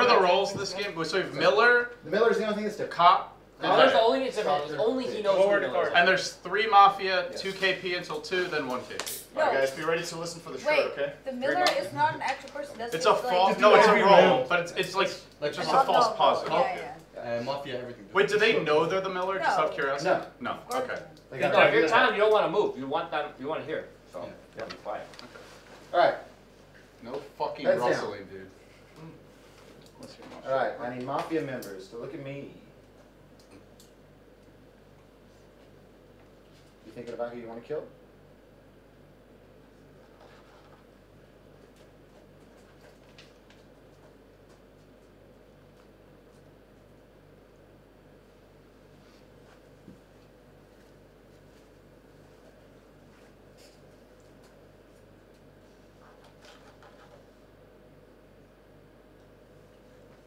the roles of this game? So we have Miller. The Miller's the only thing that's different. Cop. Miller's the only thing that's different. It's only he knows who Miller is. And there's 3 Mafia, 2 KP until 2, then 1 KP. No. Alright guys, be ready to listen for the short, okay? The Miller is not an actual person. That's it's a false. No, it's a role, but it's like just a false positive. Mafia, everything. Wait, do they know they're the Miller? Just out of curiosity? No. No. Okay. No, if you're telling them you don't want to move, you want them, you want to hear. So you gotta be quiet. All right. No fucking Heads rustling, dude. All right. I need Mafia members to look at me. You thinking about who you want to kill?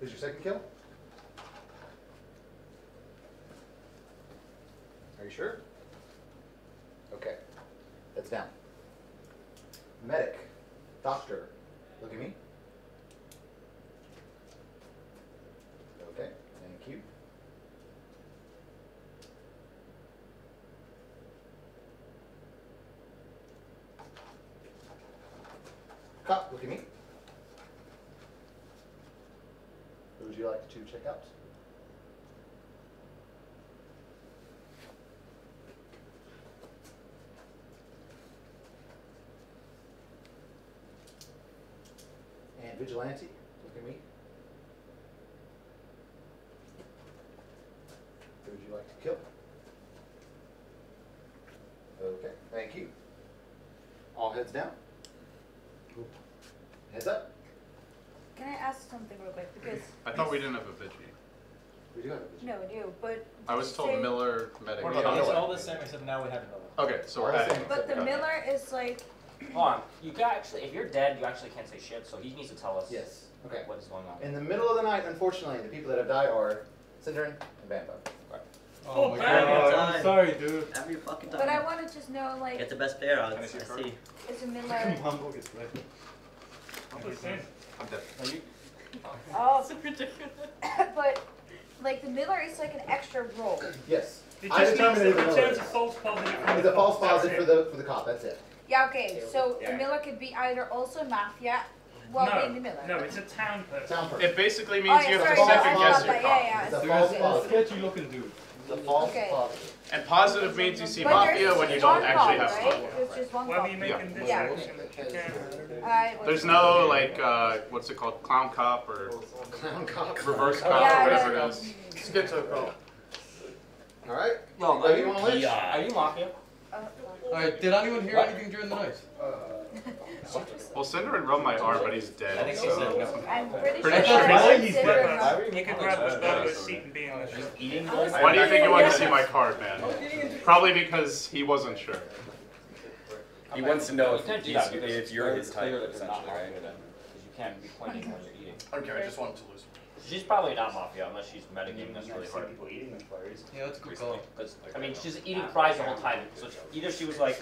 Who's your second kill? Are you sure? Okay. That's down. Medic. Doctor. Look at me. Okay. Thank you. Cop. Look at me. Who would you like to check out? And Vigilante, look at me. Who would you like to kill? Okay, thank you. All heads down. Heads up. Can I ask something real quick? Because I thought we didn't have a Vigi. We do have a Vigilante. no, we do, but I was told Miller, Medic. It's all the same except now we have another. Okay, so we're adding. But the Miller is like. Hold on. You can actually, if you're dead, you actually can't say shit. So he needs to tell us. Yes. Okay. What is going on? In the middle of the night, unfortunately, the people that have died are Synderen and Bamba. Oh my god, I'm sorry, dude. Every fucking time. But I want to just know, like. Get the best player odds. I see. Is a Miller. Mambo gets red. I'm dead. Are you? Oh, so ridiculous. But, like, the Miller is like an extra role. Yes. It I just determined means it that was it's a false positive. It's a false positive for the cop. That's it. Yeah. Okay. So the Miller could be either also Mafia, while being the Miller. No, it's a town person. Town person. It basically means you have to sorry, second no, guess your cop. yeah. It's a false positive. Sketchy looking dude. It's a false Okay. positive. And positive means you see But Mafia there's when you just don't one actually cop, have right? fun. There's just one Why cop. were you making this Yeah. action? There's no like, what's it called, clown cop or Clown cop. reverse cop Yeah, or whatever yeah. it is. Schizo. All right. No, Anybody you want to lynch? Are you Mafia? Alright, did anyone hear anything during the night? Well, Synderen rubbed my arm, but he's dead. I think she so. said no. I'm pretty Pretty sure. sure I he's consider dead. him. You could grab this back of a seat and be in the Eating Why do you think you want to see my card, man? Probably because he wasn't sure. He wants to know You can't do that because if you're his it's clear type, that you're not essentially, right? Mafia then. Because you can't be pointing when you're eating. Okay, I just wanted to lose. She's probably not Mafia unless she's metagaming us really hard. People eating them flurries. Yeah, that's a good call. Because, I mean, she's eating fries the whole time. So either she was like,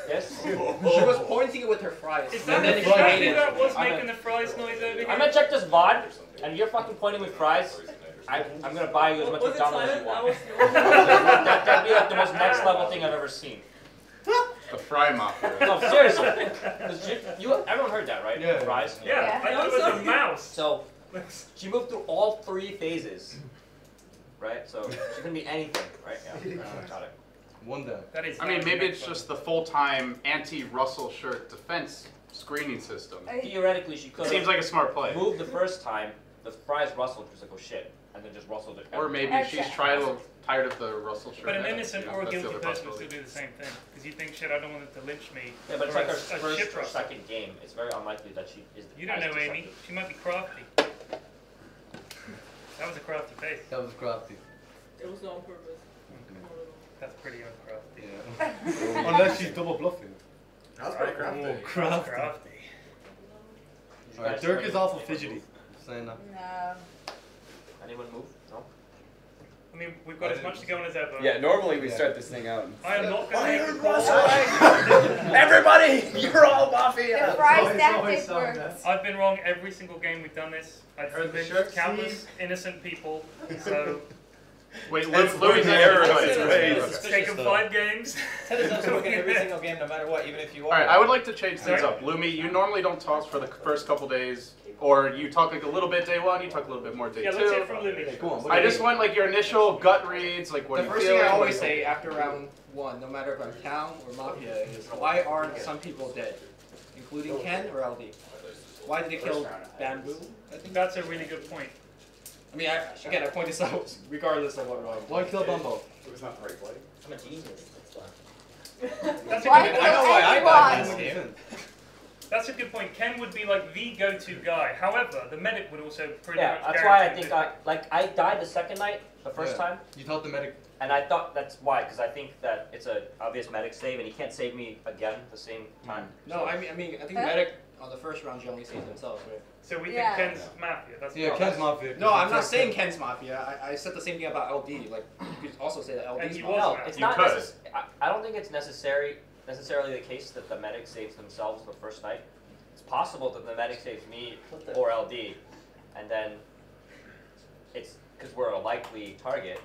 yes? She was pointing it with her fries. Is and that then the she guy ate it. that was I'm making the fries noise over here? I'm gonna check this VOD, and you're fucking pointing with fries. I'm gonna buy you as much McDonald's as you want. That'd be like the most next level thing I've ever seen. The Fry Mafia. No, seriously. 'Cause everyone heard that, right? Yeah. Fries? Yeah, I thought it was a mouse. So, she moved through all 3 phases. Right? So, she can be anything, right? Yeah. Got it. One down. That is I mean, maybe it's just the full-time anti-Russell shirt defense screening system. Theoretically, she could Seems like a smart play. moved the first time, the fries rustled, she was like, oh shit, and then just rustled it. Or maybe she's tired of the Russell shirt. But an innocent or that's the guilty other person would still possibility. do the same thing. Because you think, shit, I don't want it to lynch me. Yeah, but it's Or like her a first ship or rustle. second game. It's very unlikely that she is. You don't know, as Amy. deceptive. She might be crafty. That was a crafty face. That was crafty. It was not on purpose. That's pretty uncrafty. Yeah. Unless she's double bluffing. That's pretty crafty. Oh, That's crafty. crafty. Alright, Dirk is awful fidgety. Just saying that. No. Anyone move? No? I mean, we've got as much to go on as ever. Yeah, normally we start this thing out. I am not going to Iron make Russell! a Everybody, you're all The Mafia. fries tactic works. I've been wrong every single game we've done this. I've Heard the convinced shirt countless innocent people. So, Wait, That's Louis' the error. error. it's taken 5 games. Ted is also winning every single game, no matter what, even if you are. Alright, I would like to change things Sorry? up. Lumi, you normally don't talk for the first couple days, or you talk like a little bit day 1, you talk a little bit more day Yeah, 2. let's hear from Lumi. Go on. I just want like your initial gut reads, like what The you first feel. thing I what always you- say after round 1, no matter if I'm town or Mafia, is why aren't some people dead? Including Ken or LD? Why did they kill Bamboo? I think. That's a really good point. I mean, I point this out regardless of what round. Why kill Bumbo? It was not the right play. I'm a genius, that's why. That's a Why good I know why I died in anyone? this game. That's a good point. Ken would be like the go-to guy. However, the medic would also pretty Yeah, much that's why I guarantee think I died the second night, the first Yeah. time, You thought the medic. and I thought that's why, because I think that it's a obvious medic save, and he can't save me again the same time. No, I think the Huh? medic on the first round generally saves themselves, right? So we Yeah. think Ken's Mafia. That's Yeah, Ken's Mafia. No, I'm not saying Ken's Mafia. I said the same thing about LD. Like, you could also say that And LD's he Mafia. was No, Mafia. it's You not. could. I don't think it's necessarily the case that the medic saves themselves the first night. It's possible that the medic saves me or LD, and then it's because we're a likely target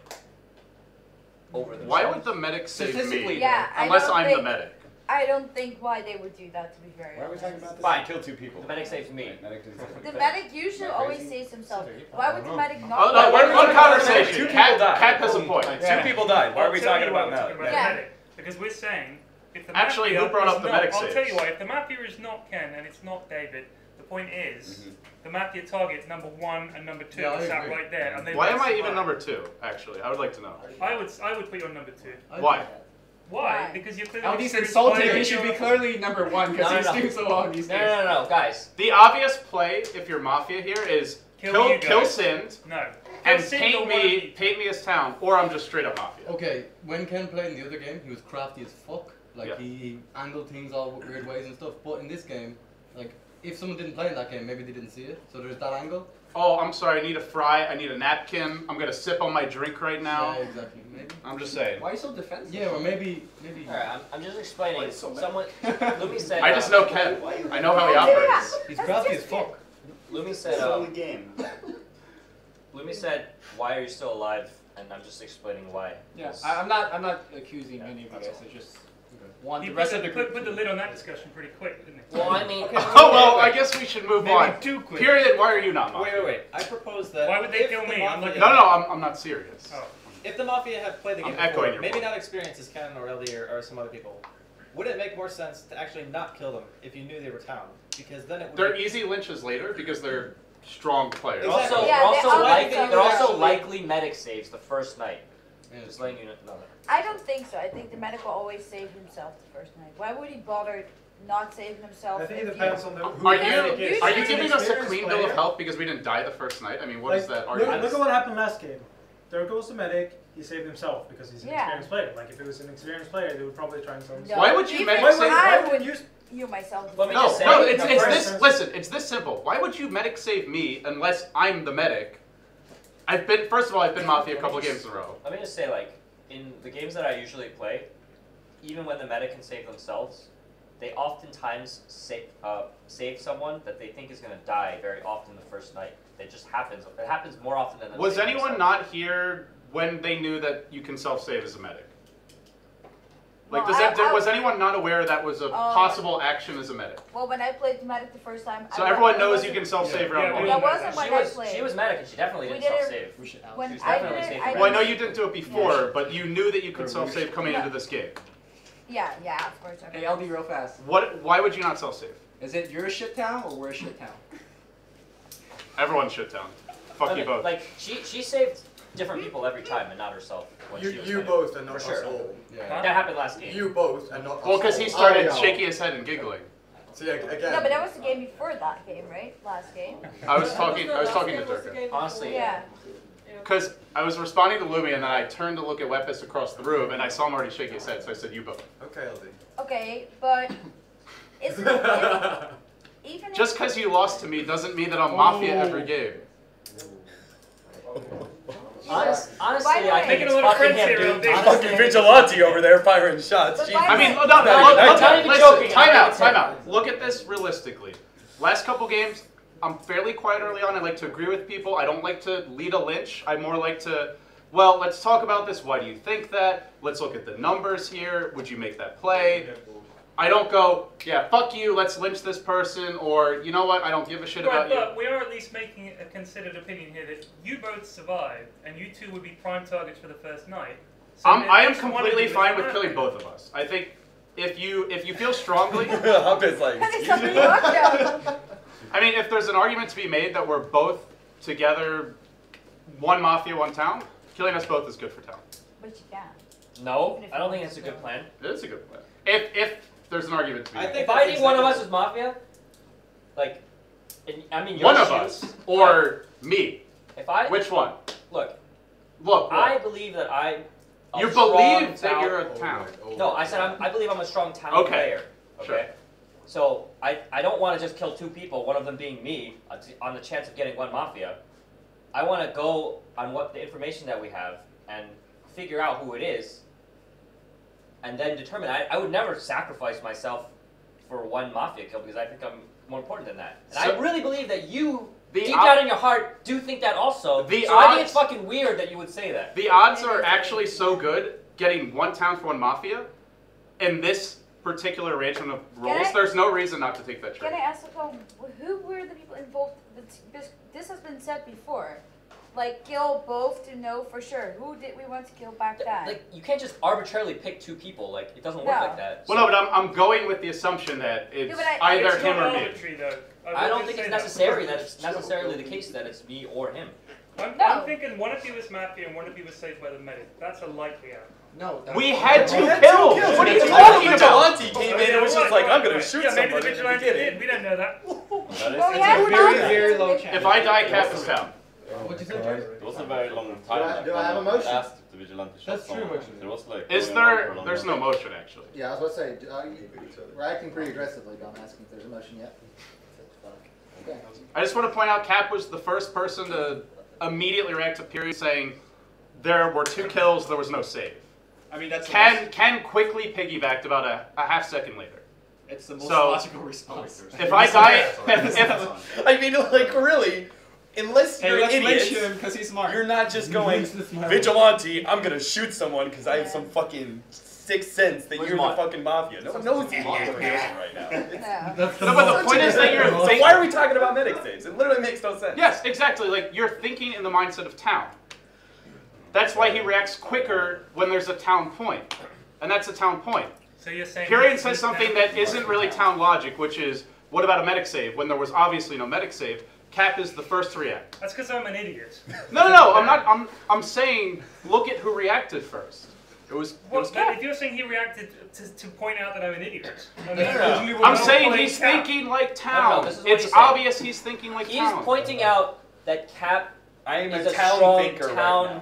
over the. Why would the medic save Statistically, me? Yeah, I Unless don't I'm the think, medic. I don't think why they would do that, to be very Why are we honest. talking about this? Fine. Kill 2 people. The medic saves me. Right, medic didn't save The me. medic usually Am I always crazy? saves himself. I Why would don't the know. medic Oh, not? no, Why are we one talking about conversation. two people Cat died? has a point. Yeah. 2 people died. Why I'll are we tell talking you why about we're now? talking about Yeah. the medic. Because we're saying if the Actually, Mafia who brought is up the not, medic I'll tell saves? you why. If the Mafia is not Ken and it's not David, the point is Mhm. the Mafia targets number 1 and number 2 Yeah, I are sat agree. right there, and they Why both am I even survive. number 2? Actually, I would like to know. I would put you on number 2. Why? Why? Why? Because you're clearly LD's experienced insulted. player. He should be clearly number 1 because No, he's no. doing so well in these No, games. no, guys. The obvious play, if you're Mafia here, is Kill you kill guys. Sind No. and Sin or one of paint me as town, or I'm just straight up Mafia. Okay, when Ken played in the other game, he was crafty as fuck. Like, Yeah. he angled things all weird ways and stuff. But in this game, like, if someone didn't play in that game, maybe they didn't see it. So there's that angle. Oh, I'm sorry, I need a fry, I need a napkin, I'm gonna sip on my drink right now. Yeah, exactly. Maybe. I'm just saying. Why are you so defensive? Yeah, or maybe. Alright, I'm just explaining. Why so mad? Someone, Lumi said. I just know Ken. I know how he operates. He's That's crafty just as fuck. Lumi It's said. the only game. Lumi said, "Why are you still alive?" And I'm just explaining why. Yeah, I'm not accusing any of you guys. I just want He the rest of the group. put the lid on that discussion pretty quick, didn't he? Well, I mean, Okay. Oh well, I guess we should move Maybe on. too quick. Period. Why are you not Mafia? Wait. I propose that. Why would they if kill the me? I'm Mafia- No, I'm not serious. Oh. If the Mafia had played the I'm game echoing before, your maybe point. not experienced as Ken or LD or some other people, would it make more sense to actually not kill them if you knew they were town? Because then it would. They're easy lynches later because they're strong players. they're also, Exactly. Yeah, they're they also, are likely, some they're also actually- likely medic saves the first night. Yeah. Just letting you know that. I don't think so. I think the medic will always save himself the first night. Why would he bother not saving himself? I think it if depends you... on the Are who the you medic is. are If you it's an giving us a experienced clean bill of player, health because we didn't die the first night? I mean, what is like, that look argument? at what happened last game. There goes the medic. He saved himself because he's an Yeah. experienced player. Like if it was an experienced player, they would probably try and sell No, himself. Why would you even medic Why save? would, I why would would you? heal myself. Let me No, just say- no, it's That this. makes Listen, it's this simple. Why would you medic save me unless I'm the medic? First of all, I've been Mafia a couple of games in a row. Let me just say, like, in the games that I usually play, even when the medic can save themselves, they oftentimes save someone that they think is going to die very often the first night. It just happens. It happens more often than. Was they save anyone themselves. not here when they knew that you can self-save as a medic? Like, Well, I- was anyone not aware that was a possible action as a medic? Well, when I played the medic the first time, So I everyone it knows you wasn't- can self-save Yeah, round we one. know That wasn't when I played. She was medic and she definitely We didn't didn't- self-save. We should When She was I definitely did it, saving I Well, I know didn't- you didn't do it before, but you knew that you could self-save coming into this game. Yeah, of course. Hey, LD, real fast. Why would you not self-save? Is it your shit town or we're shit town? Everyone's shit down. Fuck you both. Like, she saved different people every time and not herself. When she was You medic. both and not For us sure. all. Yeah. That happened last game. You both and not us Well, because all. he started Oh, yeah. shaking his head and giggling. So yeah, again. No, but that was the game before that game, right? Last game. I was talking to Durka. Honestly, Yeah. Because I was responding to Lumi and then I turned to look at Wepis across the room and I saw him already shake his head, so I said, you both. Okay, LD. Okay, but isn't it even Just because you lost to me doesn't mean that I'm Mafia every game. Honestly, By the I way- think Making it's a little fucking friends him, here, dude. Andy. Honestly, Fucking vigilante over there firing shots. But Jesus. by I mean, the no, no, No, look, I'm look, not even listen, joking. time I'm out, not time saying- out. Look at this realistically. Last couple games, I'm fairly quiet early on. I like to agree with people. I don't like to lead a lynch. I more like to, well, let's talk about this. Why do you think that? Let's look at the numbers here. Would you make that play? I don't go, yeah, fuck you, let's lynch this person, or, you know what, I don't give a shit Right, about you. but we are at least making a considered opinion here that you both survived, and you two would be prime targets for the first night. So I am each one of completely you is fine a with man. killing both of us. I think if you feel strongly, Hub is like, That is something lockdown. I mean, if there's an argument to be made that we're both together, one mafia, one town, killing us both is good for town. But you can. No, I don't think that's a good plan. It is a good plan. If there's an argument to be I made. think If I think one of us is Mafia, like, I mean, your One of shoes, us, or me. If I Which one? look, Look, I believe that I'm. A you strong believe that town- you're a town. No, I said I believe I'm a strong town Okay. player. Okay. Sure. So I don't want to just kill two people, one of them being me, on the chance of getting one Mafia. I want to go on what the information that we have and figure out who it is, and then determine. I would never sacrifice myself for one Mafia kill because I think I'm more important than that. And So- I really believe that you, The deep op- down in your heart, do think that also. The so I think odds- it's fucking weird that you would say that. The odds are actually so good getting one town for one mafia in this particular arrangement of roles. I- There's no reason not to take that Can trade. I ask who were the people involved? This has been said before. Like, kill both to know for sure. Who did we want to kill back then? Like you can't just arbitrarily pick two people. Like it doesn't work No. like that. Well, no, but I'm going with the assumption that it's but I- either It's him not or me. arbitrary, though. I will don't just think say it's that. necessary that it's necessarily the case that it's me or him. I'm No. thinking one of you is Mafia and one of you is saved by the medic. That's a likely outcome. No. We had two We had kills. two kills. What are you The talking about? vigilante came in and was just like, I'm gonna shoot yeah, maybe the somebody in the vigilante beginning. did. We don't know that. well, we It's had a very, Mafia. very low chance. If I die, Cap is down. What'd you say, James? There was a very long time. Do I have a motion? Asked the vigilante shot That's true, someone. actually. There was like. Is going on for there? a long There's time. no motion actually. Yeah, I was about to say, we're acting pretty aggressively, but I'm asking if there's a motion yet. Okay. I just want to point out Cap was the first person to immediately react to Period saying there were two kills, there was no save. I mean, that's Ken quickly piggybacked about a half second later. it's the most So- logical response. If I die, if, I mean, like, really, unless Hey, you're let's an lynch idiot, him because he's smart. you're not just going, Lynch this man. vigilante, I'm gonna shoot someone because I have some fucking sixth sense that Where's you're mine? the fucking mafia. No one knows you're the person right now. No. That's No, but the point is that you're So why are we talking about medic saves? It literally makes no sense. yes, exactly. Like you're thinking in the mindset of town. That's why he reacts quicker when there's a town point, and that's a town point. So you're saying. Period says something that isn't really town logic, which is what about a medic save when there was obviously no medic save. Cap is the first to react. That's because I'm an idiot. No. I'm not. I'm saying look at who reacted first. It was What, Cap. if you're saying he reacted to point out that I'm an idiot. I mean, No, I'm not saying playing he's Cap. thinking like No, town. this is what It's he's saying. obvious he's thinking like He's town. pointing out that Cap I am is a a town strong thinker town right now.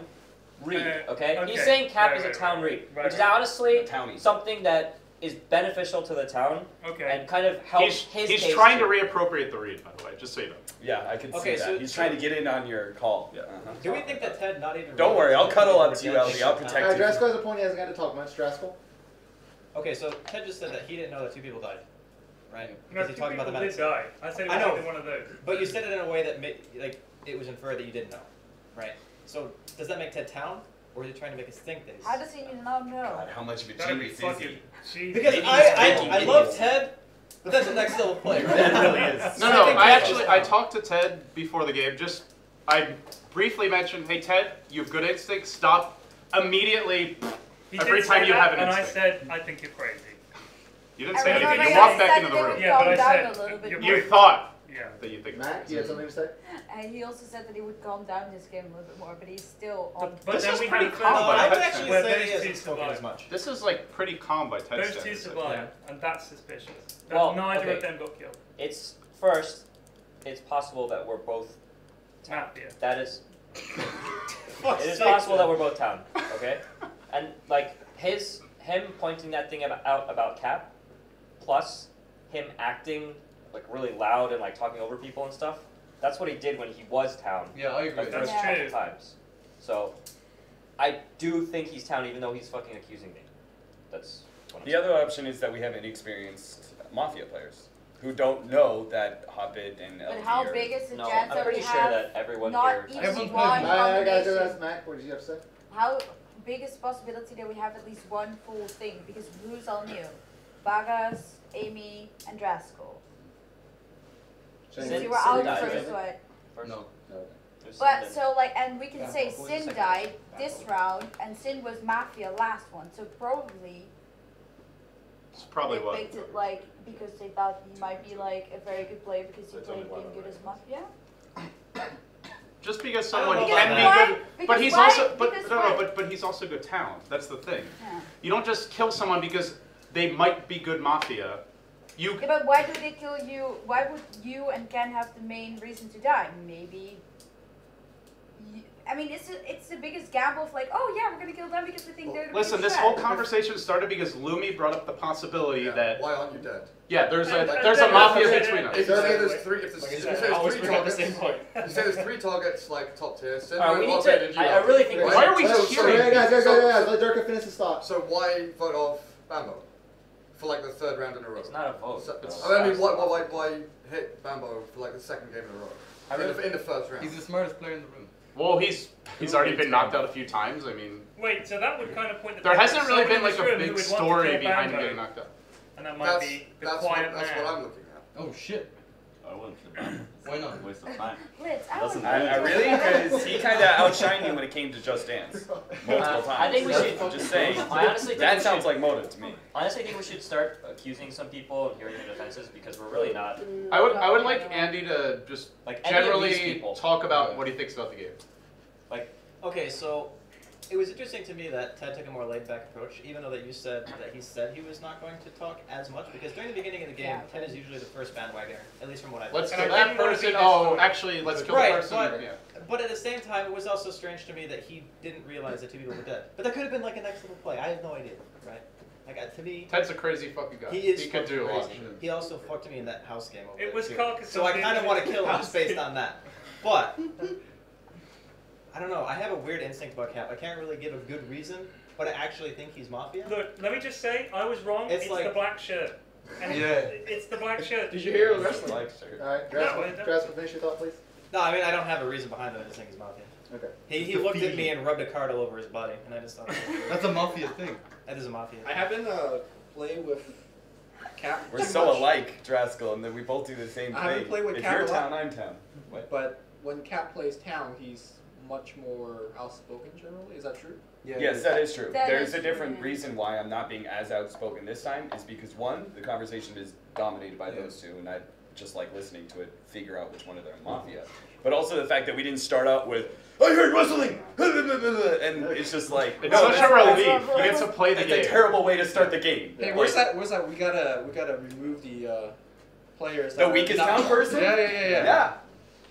read. Okay, Okay? He's saying Cap right, is a right, town right, read, right, which is right. honestly Townie. something that is beneficial to the town Okay. and kind of helps his He's case trying to too. reappropriate the read, by the way, just so you know. Yeah, I can Okay, see that. so- He's trying to get in on your call. Yeah. Do we think that Ted not even? Don't worry, I'll cuddle up to you, realized Albie. I'll that- protect Alright, you. Dresco has a point. He hasn't got to talk much. Dresco. Okay, so Ted just said that he didn't know that two people died, right? No, Because he two talked about the people medics. did die. I said it I was know. either one of those. But you said it in a way that like it was inferred that you didn't know, right? So does that make Ted town, or is he trying to make us think that he's? How does he not know? God, how much of a Gotta be genius is he? fucking. Jesus. Because Maybe he's I thinking love idiots. Ted, but that's the next level play, right? It really is. No, think I Ted actually, is I town. talked to Ted before the game. I briefly mentioned, hey Ted, you have good instincts. Stop immediately. He every did time say you that, have an and I instinct. said, I think you're crazy. You didn't say I anything. remember You you walked back said into the they room. would Yeah, but calm I down said a little bit you're- more. You thought Yeah. that you think. Matt, you have something to say? And he also said that he would calm down this game a little bit more, but he's still on. But This then is we pretty had a first calm, one I would actually where say those he two hasn't spoken survived. as much. This is like pretty calm by Ted Those two standards. survived, and that's suspicious. That Well, neither okay. of them got killed. It's first, it's possible that we're both. Mafia. That is. Fuck's It is sake, possible that Ted. we're both town, okay? And like him pointing that thing out about Cap, plus him acting like really loud and like talking over people and stuff. That's what he did when he was town. Yeah, I agree. Like, those That's Yeah. true. times. So, I do think he's town, even though he's fucking accusing me. That's what I'm The saying. other option is that we have inexperienced Mafia players who don't know that Hobbit and But LD how are- big is the No, chance I'm that we pretty sure have that everyone not here. even Everyone's one playing. I gotta do combination? that, Mac. What did you have to say? How big is the possibility that we have at least one full thing? Because who's all new? Bagas, Amy, and Draskell. Shane, Since you were Sin out died, first, right? what? First. No. There's But something. so like, and we can Yeah, say what was the Sin second died one? this round, and Sin was Mafia last one. So probably It's probably they what. picked it like because they thought he might be like a very good player because he It's played only one game good over, as Mafia. Just because I don't someone know can about be that. good, Because but he's why? also, but Because no, why? no, but he's also good talent. That's the thing. Yeah. You don't just kill someone because they might be good Mafia. You Yeah, but why do they kill you? Why would you and Ken have the main reason to die? Maybe. I mean, it's the biggest gamble of like, oh yeah, we're gonna kill them because we think they're the listen. biggest This whole threat. conversation started because Lumi brought up the possibility Yeah, that why aren't you dead? there's And a mafia then- between If us. you say there's three, if Like I you said, say I always there's three bring up the targets, same point. you say there's three targets like top tier. Sin, Alright, we need Rocket, to. and I Giro. really think we Right? Why are we So, cheering? guys, let Durka finish his thought. So why vote off Bambo for like the third round in a row? It's not a vote. So, It's- I mean, why hit Bambo for like the second game in a row? I really- In the first round. He's the smartest player in the room. Well, he's already been knocked out a few times. I mean, Wait, so that would kind of point the there finger hasn't at really someone been in like this a room who big would want to story kill behind him Bambo, getting knocked out. and that might be the quiet that's man. what I'm looking at. Oh shit. I wouldn't kill Bam. Why not? Waste of time. Blitz, I Doesn't want I really? Because he kind of outshined you when it came to Just Dance. Multiple times. I think we should. I'm just saying. I honestly think That we sounds should, like motive to me. Honestly, I think we should start accusing some people and hearing their defenses because we're really not. I would like Andy to just Like any of these generally people. talk about what he thinks about the game. Okay, so it was interesting to me that Ted took a more laid-back approach, even though that you said that he said he was not going to talk as much, because during the beginning of the game, Ted is usually the first bandwagoner, at least from what I've Let's And kill I that didn't wanna be person. this Oh, time. actually, let's kill Right, the person. but- Yeah. But at the same time, it was also strange to me that he didn't realize that two people were dead. But that could have been like a next level play. I have no idea, right? Like to me, Ted's a crazy fucking guy. he is He could fucking do a lot of crazy. shit. He also fucked me in that house game over It there, was too. Carcassonne. So I kind of want to kill him House just based game. on that. But I don't know. I have a weird instinct about Cap. I can't really give a good reason, but I actually think he's Mafia. Look, let me just say, I was wrong. It's It's like- the black shirt. And it's the black shirt. Did you hear the wrestling? Like, sure. Alright, No, I don't. Drasco, finish your thought, please. No, I mean I don't have a reason behind it. I just think he's Mafia. Okay. He looked at me and rubbed a card all over his body, and I just thought That's a Mafia thing. that is a Mafia. I haven't played with Cap. We're too so much, alike, Draskell, and then we both do the same I haven't thing. played with If Cap you're a lot. town, I'm town. but when Cap plays town, he's much more outspoken generally. Is that true? Yes, that is true. That There's is a different true. reason why I'm not being as outspoken this time is because one, the conversation is dominated by those two, and I just like listening to it, figure out which one of them are Mafia. But also the fact that we didn't start out with I heard wrestling, and it's just like It's no, such that's- a relief. You get to play the It's game. a terrible way to start the game. Hey, Like, where's that? Where's that? We gotta remove the players. The that are weakest not- town person? Yeah. Yeah.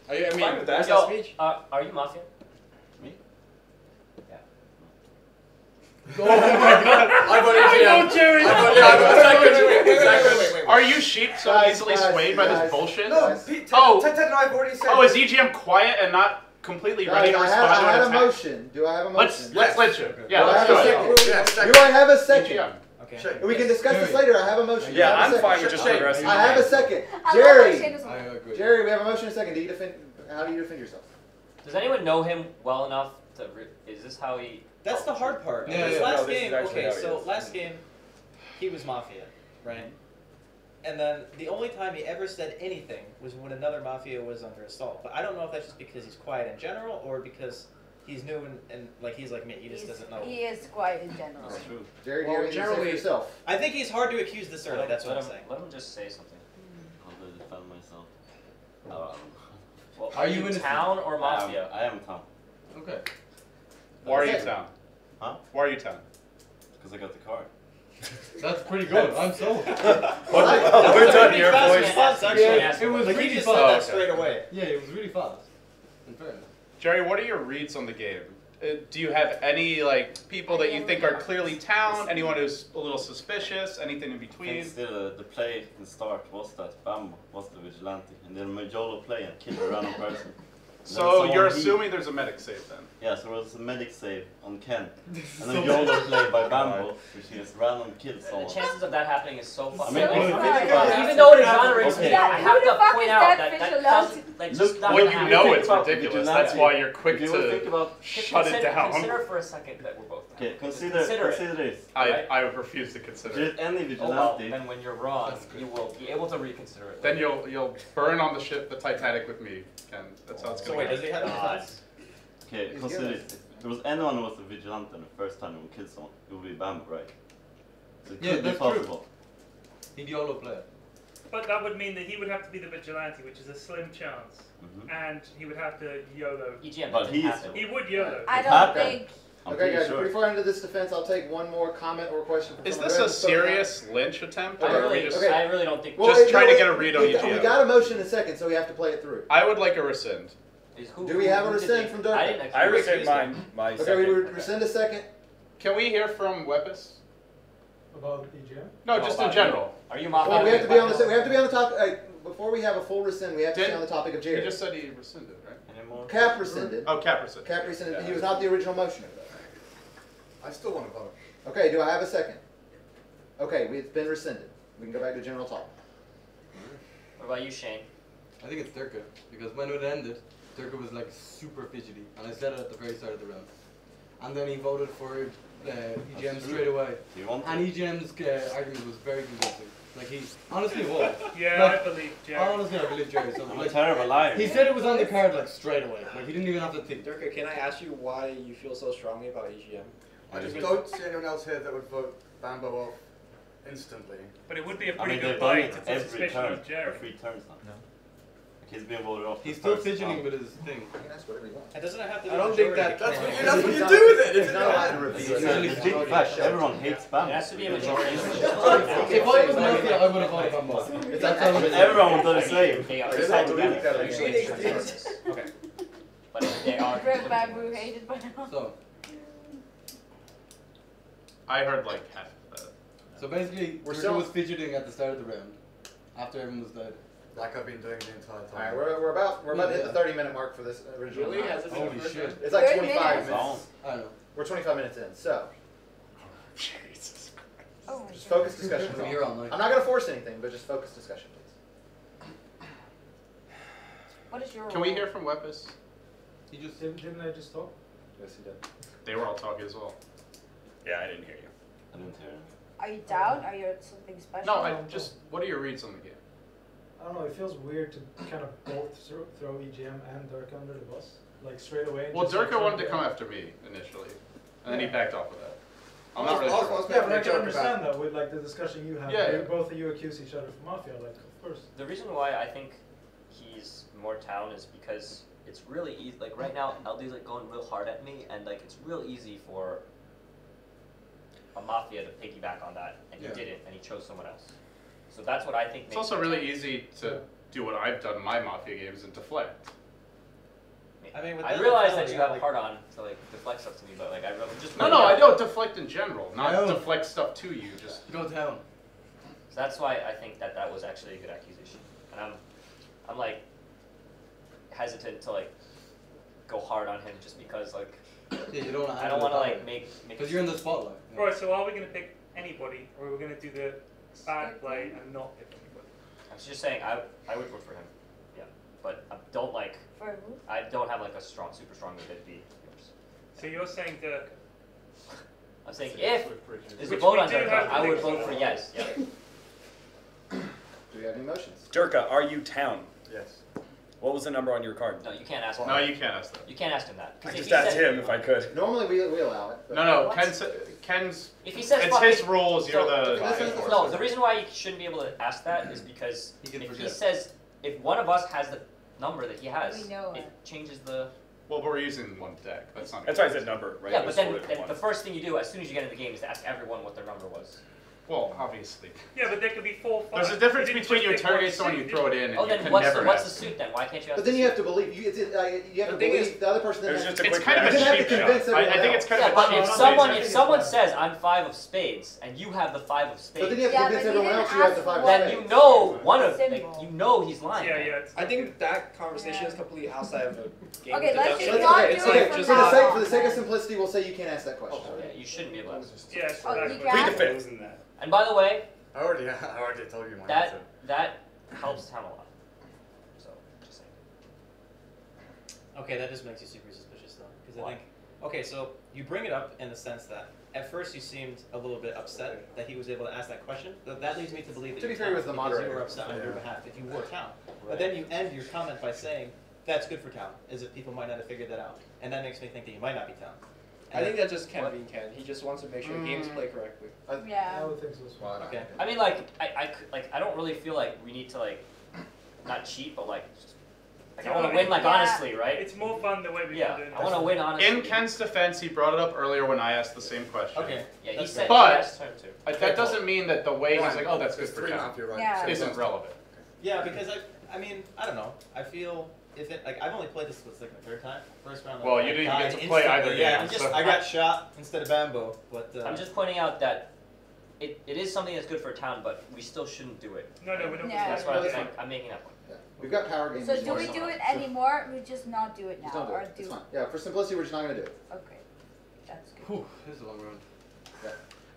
I Fine mean, with that. where's So, that speech? are you Mafia? Oh my god! I voted GM. Jerry. I voted Are you sheep so Guys, easily guys, swayed by guys. this bullshit? No, Yes. Ted, Oh. Ted and I have already said. Oh, is EGM quiet and not completely ready Guys, to I respond had to a an attack? motion. Do I have a motion? Let's you. Yeah, Do I let's have a do it. second? Yeah, second. Do I have a second? EGM. Okay. Shake. We can discuss this later. I have a motion. Yeah, I have a I'm second. fine with just progressing. I have a second. I love Jerry. how Shane was I like, agree. Jerry, we have a motion in a second. Do you defend? How do you defend yourself? Does anyone know him well enough to? Is this how he? That's the hard part. Yeah, This yeah. last No, this is game, actually okay, how he so is. last game, he was Mafia, right? And then the only time he ever said anything was when another Mafia was under assault. But I don't know if that's just because he's quiet in general or because he's new and like he's like me, he just doesn't know. he is quiet in general. That's true. Jerry, Well, do you have anything to say for generally- yourself? I think he's hard to accuse this early, that's what I'm him, saying. Let him just say something. How do I defend myself? I don't know. Well, Are you innocent? town or Mafia? I am town. Okay. Why are you Okay. town? Huh? Why are you town? Because I got the card. That's pretty good. I'm sold. We're That's a done pretty here, fast boys. response, actually. Yeah, it was Like really he just said fast. that Okay. straight away. Yeah, it was really fast. In fairness. Jerry, what are your reads on the game? Do you have any like people that you think are clearly town? Anyone who's a little suspicious? Anything in I think between? still the play in the start was that Bam was the vigilante, and then Majolo play and kill a random person. So you're assuming there's a medic save then? Yeah, so there was a medic save on Ken. And then YOLO play by Bambo, which is random kill The someone. chances of that happening is so fucking I mean, low. Even though it exonerates me, Okay. I have Who the to fuck point is out that that vigilante? doesn't, like, just not When gonna you happen. know it's Think about ridiculous, vigilante. that's why you're quick If you would think to about, shut it down. Consider for a second that we're both. okay, Just consider it. this. I refuse to If consider there's it. any Oh well, vigilante, then when you're wrong, you will be able to reconsider it. Then later. you'll burn on the ship, the Titanic with me, Ken. That's how it's So gonna wait, go. does he have a God. defense? okay, He's consider good. this. If there was anyone who was a vigilante the first time he would kill someone, it would be Bambo, right? So it Yeah, could be that's true. possible. He'd YOLO play. But that would mean that he would have to be the vigilante, which is a slim chance, Mhm. and he would have to YOLO. EGM But doesn't he's- happen. He would YOLO. I It don't happened. think. I'm Okay, pretty guys, sure. before I enter this defense, I'll take one more comment or question. From Is someone this who a hasn't spoken yet. serious lynch attempt? I Or are we really, just, Okay. I really don't think. Well, Just wait, trying no, to get a wait, read on we EGM. got a motion in a second, so we have to play it through. I would like a rescind. Do we have a who did rescind they- from Dirk? I didn't. I actually rescind excuse mine. them. My Okay, second. we rescind a second. Can we hear from Wepis? About EGM? No, No, just in about general. Are you mafia? Well, we have to be on the. We have to be on the topic. Before we have a full rescind, we have to stay on the topic of He Jared. just said he rescinded, right? Any more? Cap rescinded. Oh, Cap rescinded. Cap rescinded. Yeah. He was not the original motioner though. I still want to vote. Okay, do I have a second? Okay, it's been rescinded. We can go back to general talk. What about you, Shane? I think it's Durka, because when it ended, Durka was like super fidgety, and I said it at the very start of the round. And then he voted for EGM straight away. Do you want And to? EGM's argument was very convincing. Like he honestly was. Yeah, Like, I believe Jerry. honestly, I believe Jerry. So, I'm a like, terrible liar. he said it was on the card like straight away. Like he didn't even have to think. Durka, can I ask you why you feel so strongly about EGM? I just don't see anyone else here that would vote Bambo off instantly. But it would be a I pretty mean, good they've done fight it to put every suspicion turn, on Jerry. for 3 turns now. No. Like he's been voted off. He's the still first fidgeting round. with his thing. You can ask whatever you want. And doesn't it have to be I don't think majority? that- That's what you do with it. He's not allowed to Like, review it's it. a legit fact. Everyone hates It Bambo. has to be a majority. If I was Mafia, I would have voted on both. It's That's like how it is. Everyone would do the same. They are It's tied not together. really Usually it's consensus. Okay. But if they are. Red Bamboo hated by now. So, I heard like half of that. so basically, We're Durka still- was fidgeting at the start of the round, after everyone was dead. Like I've been doing the entire All right, time. we're about to hit the 30-minute mark for this original. Really? Has it been Holy the first shit. round? It's like 30 25 minutes? minutes. I don't know. We're 25 minutes in, so Jesus. Oh my just God. focus discussion. We're here all night. I'm not going to force anything, but just focus discussion, please. What is your Can we role? hear from Wepis? He just Didn't I just talk? Yes, he did. They were all talking as well. Yeah, I didn't hear you. I didn't hear it. Are you down? Are you something special? No, I just. What are your reads on the game? I don't know, it feels weird to kind of both throw EGM and Dirk under the bus. Like straight away. Well, just like Durka wanted to throw come them. after me initially, and then he Yeah. backed off with that. I'm not really Also, sure. I was Yeah, but I making a can joke understand about- that with like the discussion you had. Yeah, where yeah. Both of you accuse each other of Mafia, like, of course. The reason why I think he's more town is because it's really easy. Like right now, LD's like going real hard at me, and like it's real easy for a Mafia to piggyback on that, and he Yeah. didn't, and he chose someone else. So that's what I think. It's makes also him really town. easy to do what I've done in my Mafia games and deflect. I mean, with I the realize mentality, that you have a like- hard on to like deflect stuff to me, but like I really just No, I don't deflect in general, not I don't. deflect stuff to you. Just go down. So that's why I think that that was actually a good accusation, and I'm like hesitant to like go hard on him just because like Yeah, you don't. I don't want to like make Because you're in the spotlight. you know. Right, so are we going to pick anybody, or are we going to do the bad play and not pick anybody? I'm just saying I would vote for him, yeah, but I don't like For who? I don't have like a super strong ability. So you're saying Dirk. I'm saying if there's a Which vote we on do Durka, have to I would pick vote for someone. yes. Yeah. Do we have any motions? Durka, are you town? Yes. What was the number on your card? No, you can't ask him. no, you can't ask that. You can't ask him that. 'Cause I if just he asked said- him if I could. Normally we allow it. But No, What? Ken's. If he says It's fucking- his rules. You're so- the. No, the reason why you shouldn't be able to ask that is because He can if he forget. says if one of us has the number that he has, We know it it. changes the. Well, we're using one deck. That's not. That's why I said number, right? Yeah, It but was then, sorted then at the once. first thing you do as soon as you get into the game is to ask everyone what their number was. Well, obviously. Yeah, but there could be 4 There's a difference between you interrogate someone and you throw it in, and Oh, you then can what's never the, what's the ask. suit then? Why can't you ask But the then you suit? have to believe you have to The thing believe is- the other person. There's Then just a It's quick kind of You a have to cheap convince shot. I everyone think it's kind Yeah, of a but cheap if shot. someone says I'm 5 of spades and you have the 5 of spades, But then you have to Yeah, convince but he everyone didn't else you have the ask five. for then of you spades. know one of Symbol. you know he's lying. Yeah, yeah. I think that conversation is completely outside of the game. Okay, let's deduction. just not Okay, do it's it like from just now not- on. For the sake of simplicity, we'll say you can't ask that question. Yeah, you shouldn't be able to. Yeah, Oh, exactly. you Plead can? the fifth. And by the way, I already told you my that answer. that helps town a lot. So just saying. Okay, that just makes you super suspicious though, because I Why? think, okay, so you bring it up in the sense that at first you seemed a little bit upset that he was able to ask that question. That leads me to believe that To be you're fair, he was town the because you moderator. were upset on your Yeah. behalf if you were town. But then you end your comment by saying that's good for town, as if people might not have figured that out, and that makes me think that you might not be town. I think that just Ken being Ken. He just wants to make sure games play correctly. Yeah. I would think so as well. Okay. I mean, like I don't really feel like we need to like not cheat, but like I want to win like Yeah. honestly, right? It's more fun the way we've Yeah, been doing I want to win honestly. In Ken's defense, he brought it up earlier when I asked the same question. Okay. Yeah, he That's said But- yes, turn two. That doesn't mean that the way he's like, oh, that's good There's for 3 town, Mafia, right? Yeah. isn't relevant. Yeah, because I mean, I don't know. I feel if it like I've only played this was like the 3rd time. First round. Well, I you didn't died get to play either instantly. Yeah, game, so- I got shot instead of Bambo, but I'm just pointing out that it is something that's good for town, but we still shouldn't do it. No, we're not. Yeah. That's No, why that's I'm making that point. Yeah. We've got power games. So this do we morning. do it anymore? We just not do it now, Just don't do or it. do? It's fine. Yeah, for simplicity, we're just not gonna do it. Okay, that's good. Whew, this is a long round.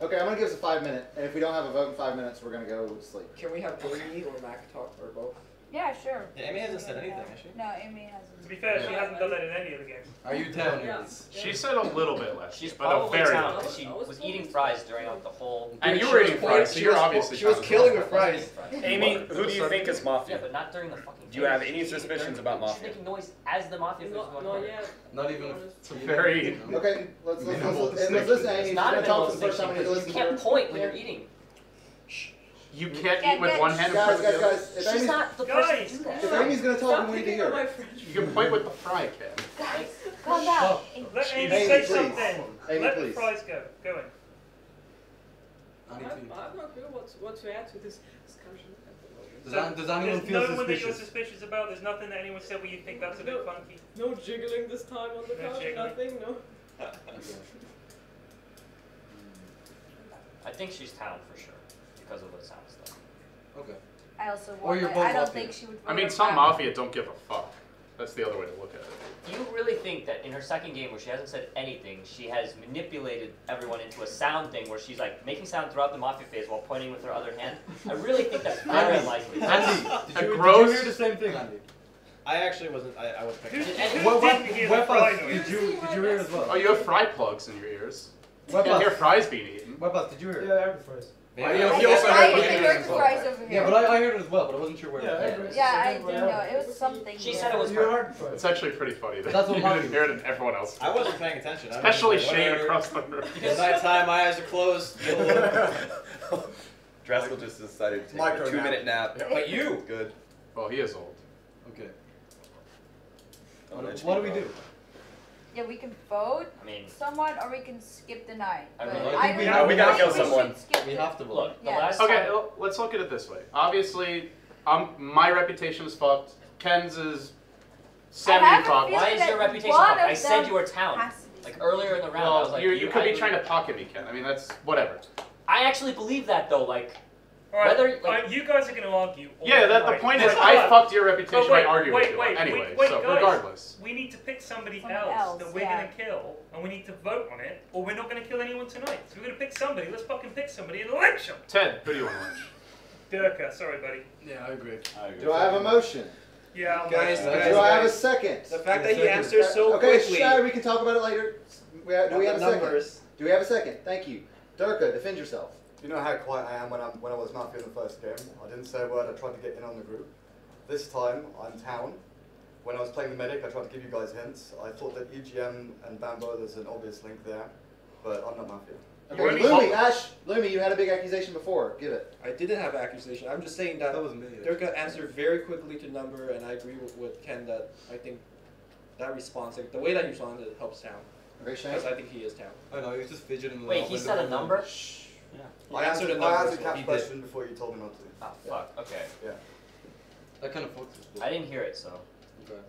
Okay, I'm gonna give us a 5-minute, and if we don't have a vote in 5 minutes, we're gonna go to sleep. Can we have Amy or Mac talk or both? Yeah, sure. Yeah, Amy hasn't said anything, has she? No, Amy hasn't. To be fair, she hasn't done that in any of the games. Are you town? Yeah. She said a little bit less, She's but a probably very town little. because she was eating fries during like the whole. And you She were was eating pouring- fries, so she you're was- obviously She was town. killing the fries. Amy, who do you think is Yeah, Mafia? but not during the fucking. Do you have game. any She's eating suspicions during- about She's Mafia? making noise as the mafia was going Not on. yet. Not even. It's a very. Okay, let's Minimal listen to Amy. It's If you're not gonna a talk minimal for the first time, we need to distinction because listen you to her. can't point when you're eating. You can't eat with one hand and Guys, point with the other. guys, if She's Amy's, not the Guys. person to do if that. Amy's gonna talk, Stop then we need to picking hear on my it. French. You can point with the fry can. Guys, calm down. Let Amy Amy, say please. something. Amy, Let please. the fries go. Go in. I have no clue what to add to this discussion at the moment. Does anyone There's feel no one that you're suspicious? suspicious about. There's nothing that anyone said where you think that's a bit funky. No jiggling this time on the No couch, jiggling. nothing, no. I think she's town for sure because of the sound stuff. Okay. I also Or want. you're I both don't mafia. think she would. I mean, vote some for mafia don't give a fuck. That's the other way to look at it. Do you really think that in her second game where she hasn't said anything, she has manipulated everyone into a sound thing where she's like making sound throughout the mafia phase while pointing with her other hand? I really think that's very unlikely. Andy, did you gross- hear the same thing, Andy? I actually wasn't. I wasn't picking. Who- it. who What didn't hear the weapons fry did noise? you hear as Oh, well? you have fry plugs in your ears. You Weapons. can hear fries being eaten. Weapons, did you hear? Yeah, I heard the first. Yeah, you I also just heard I the even ears heard as the well. fries over here. Yeah, but I heard it as well, but I wasn't sure where. Yeah, I it heard was. it. Yeah, I didn't know. It was something. She there. said it was You her. heard the It's first. actually pretty funny that That's what you mafia didn't hear it and everyone else. I wasn't paying attention. I was Especially just like, Shane whatever. across the room. It's nighttime. My eyes are closed. Draskell just decided to take Micro a 2-minute nap. But you. Good. Well, he is old. Okay. Don't mention What do it, we bro. do? Yeah, we can vote I mean, someone, or we can skip the night. I But really- I think we don't have- know. we gotta I kill think we someone. should skip We it. have to vote. look, the Yeah. last Okay, time. well, let's look at it this way. Obviously, my reputation is fucked. Ken's is I have a semi-fucked. feeling Why is that your reputation one fucked? of I said them you were town. has to be Like earlier in the round, I was Well, like, you could be I- trying to pocket me, Ken. I mean, that's whatever. I actually believe that though. Like, All right, Whether, like- you guys are going to argue. All Yeah, that the night. point is, But- I fucked your reputation but wait, by arguing with you wait, anyway. wait, so guys. regardless, We need to pick somebody Someone else else, that we're yeah. going to kill, and we need to vote on it, or we're not going to kill anyone tonight. So we're going to pick somebody. Let's fucking pick somebody and lynch them. Ted, who do you want to lynch? Durka, sorry, buddy. Yeah, I agree. Do I have a motion? Yeah, I'll Guys, vote. Do I have a second? The fact that he Second. answers so Okay, quickly. shy, we can talk about it later. Do we have a second? numbers. Do we have a second? Thank you. Durka, defend yourself. You know how quiet I am when I was Mafia in the first game? I didn't say a word, I tried to get in on the group. This time, I'm town. When I was playing the medic, I tried to give you guys hints. I thought that EGM and Bambo, there's an obvious link there, but I'm not Mafia. Okay, You're only Lumi, hot. Ash, Lumi, you had a big accusation before. Give it. I didn't have accusation. I'm just saying that That was me. Durka answered very quickly to number, and I agree with Ken that I think that response, like, the way that he responded, helps town. Okay, Shane? Because I think he is town. I know, he was just fidgeting. Wait, he said a number? I answered a cap question before you told me not to. Oh, fuck. Okay. Yeah. That kind of fucks us. I didn't hear it, so. Okay.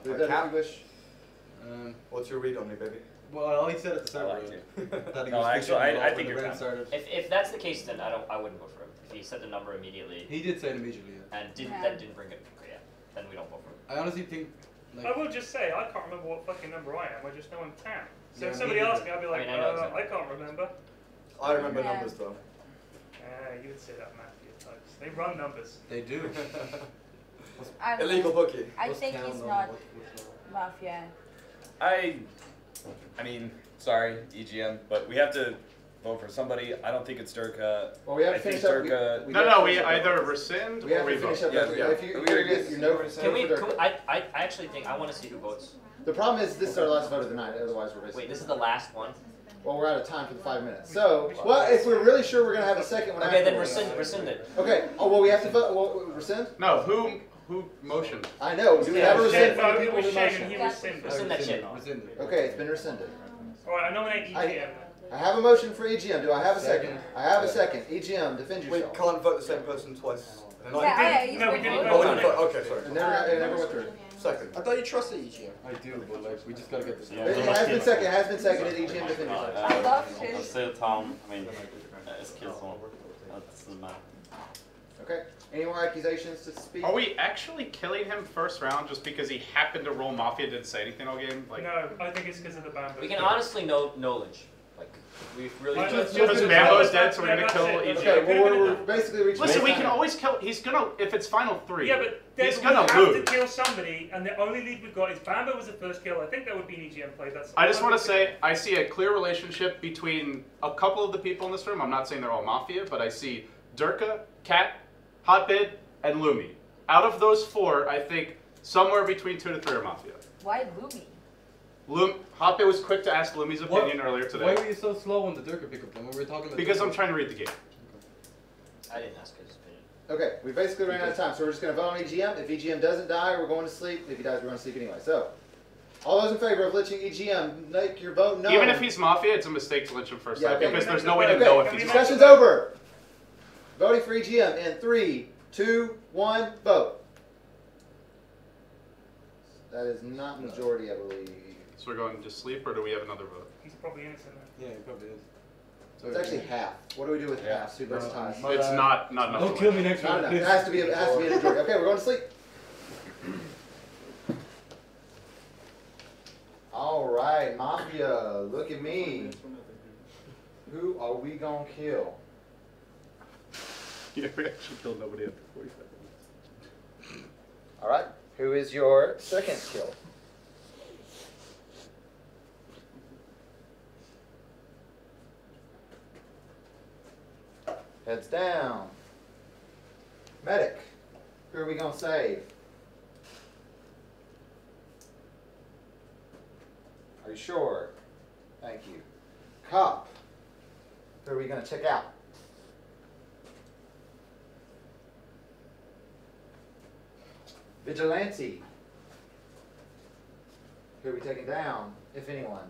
Do that cap? if you wish. What's your read on me, baby? Well, he said at the start. I liked it. That he No, was actually, fishing I off think when you're the fine. round started. If that's the case, then I wouldn't vote for him. If he said the number immediately. He did say it immediately. Yeah. And Yeah. then didn't bring it. Yeah. Then we don't vote for him. I honestly think. Like, I will just say, I can't remember what fucking number I am. I just know I'm 10. So Yeah, if somebody me asked me, I'd be like, I mean, I know exactly. I can't remember. I remember Yeah. numbers though. You would say that, Mafia types. They run numbers. they do. I don't Illegal know. bookie. I What's think count he's on not what's Mafia. I mean, sorry, EGM, but we have to vote for somebody. I don't think it's Durka. Well, we have I to think finish up. Durka. We either rescind We or have we to finish vote. up. Yeah, If you get your note, Can we? I actually think I want to see who votes. The problem is this is our last vote of the night. Otherwise, we're basically. Wait, this is the last one. Well, we're out of time for the 5 minutes. So, well, if we're really sure we're gonna have a second one. Okay, then afterwards. rescind it. Okay. Oh well, we have to vote. Well, rescind. No, who motioned? I know. Do we Yeah, have a rescind Shane, for the it people was who Shane and motion? he Yeah. rescinded. Rescind that shit. Rescind it. Okay, it's been rescinded. Alright, I nominate EGM. I have a motion for EGM. Do I have a second? I have a second. EGM, defend We yourself. can't vote the same person twice. And I Yeah, didn't- yeah, No, we he's didn't been vote Oh, on we it. didn't vote. Okay, sorry. It never went through. Second. I thought you trusted EGM. I do, but like we just gotta get this. Yeah. It has been second. It has been seconded. EGM, defend yourself. I love his- I'll say the town. I mean, it's kills one. That doesn't matter. Okay. Any more accusations to speak? Are we actually killing him first round just because he happened to roll Mafia, didn't say anything all game? Like, No, I think it's because of the bamboo. We can honestly knowledge. Like we've really. Why- Just Yeah, because but- Bambo's dead, so we're yeah, gonna that's kill it. each Okay, other. well, we're basically reaching. Listen, we time. can always kill. He's gonna if it's final 3. Yeah, but then he's we gonna have lose. to kill somebody, and the only lead we've got is Bambo was the first kill. I think that would be an EGM play. That's. I just want to say I see a clear relationship between a couple of the people in this room. I'm not saying they're all Mafia, but I see Durka, Cat, Hotbid, and Lumi. Out of those 4, I think somewhere between 2 to 3 are Mafia. Why Lumi? Hotbid was quick to ask Lumi's opinion earlier today. Why were you so slow on the Durka pickup then when we were talking about? Because Durka? I'm trying to read the game. I didn't ask his opinion. Okay, we basically ran out of time, so we're just going to vote on EGM. If EGM doesn't die, we're going to sleep. If he dies, we're going to sleep anyway. So, all those in favor of lynching EGM, make your vote known. Even if he's Mafia, it's a mistake to lynch him first Yeah, time okay. because there's no way to Okay, know if he's Mafia. discussion's over. Voting for EGM in 3, 2, 1, vote. That is not majority, I believe. So we're going to sleep, or do we have another vote? He's probably innocent. Yeah, he probably is. It's actually half. What do we do with half? Super ties. It's not enough. Don't to kill win. me next Not round. enough. It has to be. It has to be a majority. Okay, we're going to sleep. All right, Mafia. Look at me. Who are we gonna kill? Yeah, we actually killed nobody after 45 minutes. All right. Who is your second kill? Heads down. Medic. Who are we gonna save? Are you sure? Thank you. Cop. Who are we gonna check out? Vigilante. Who are we taking down, if anyone?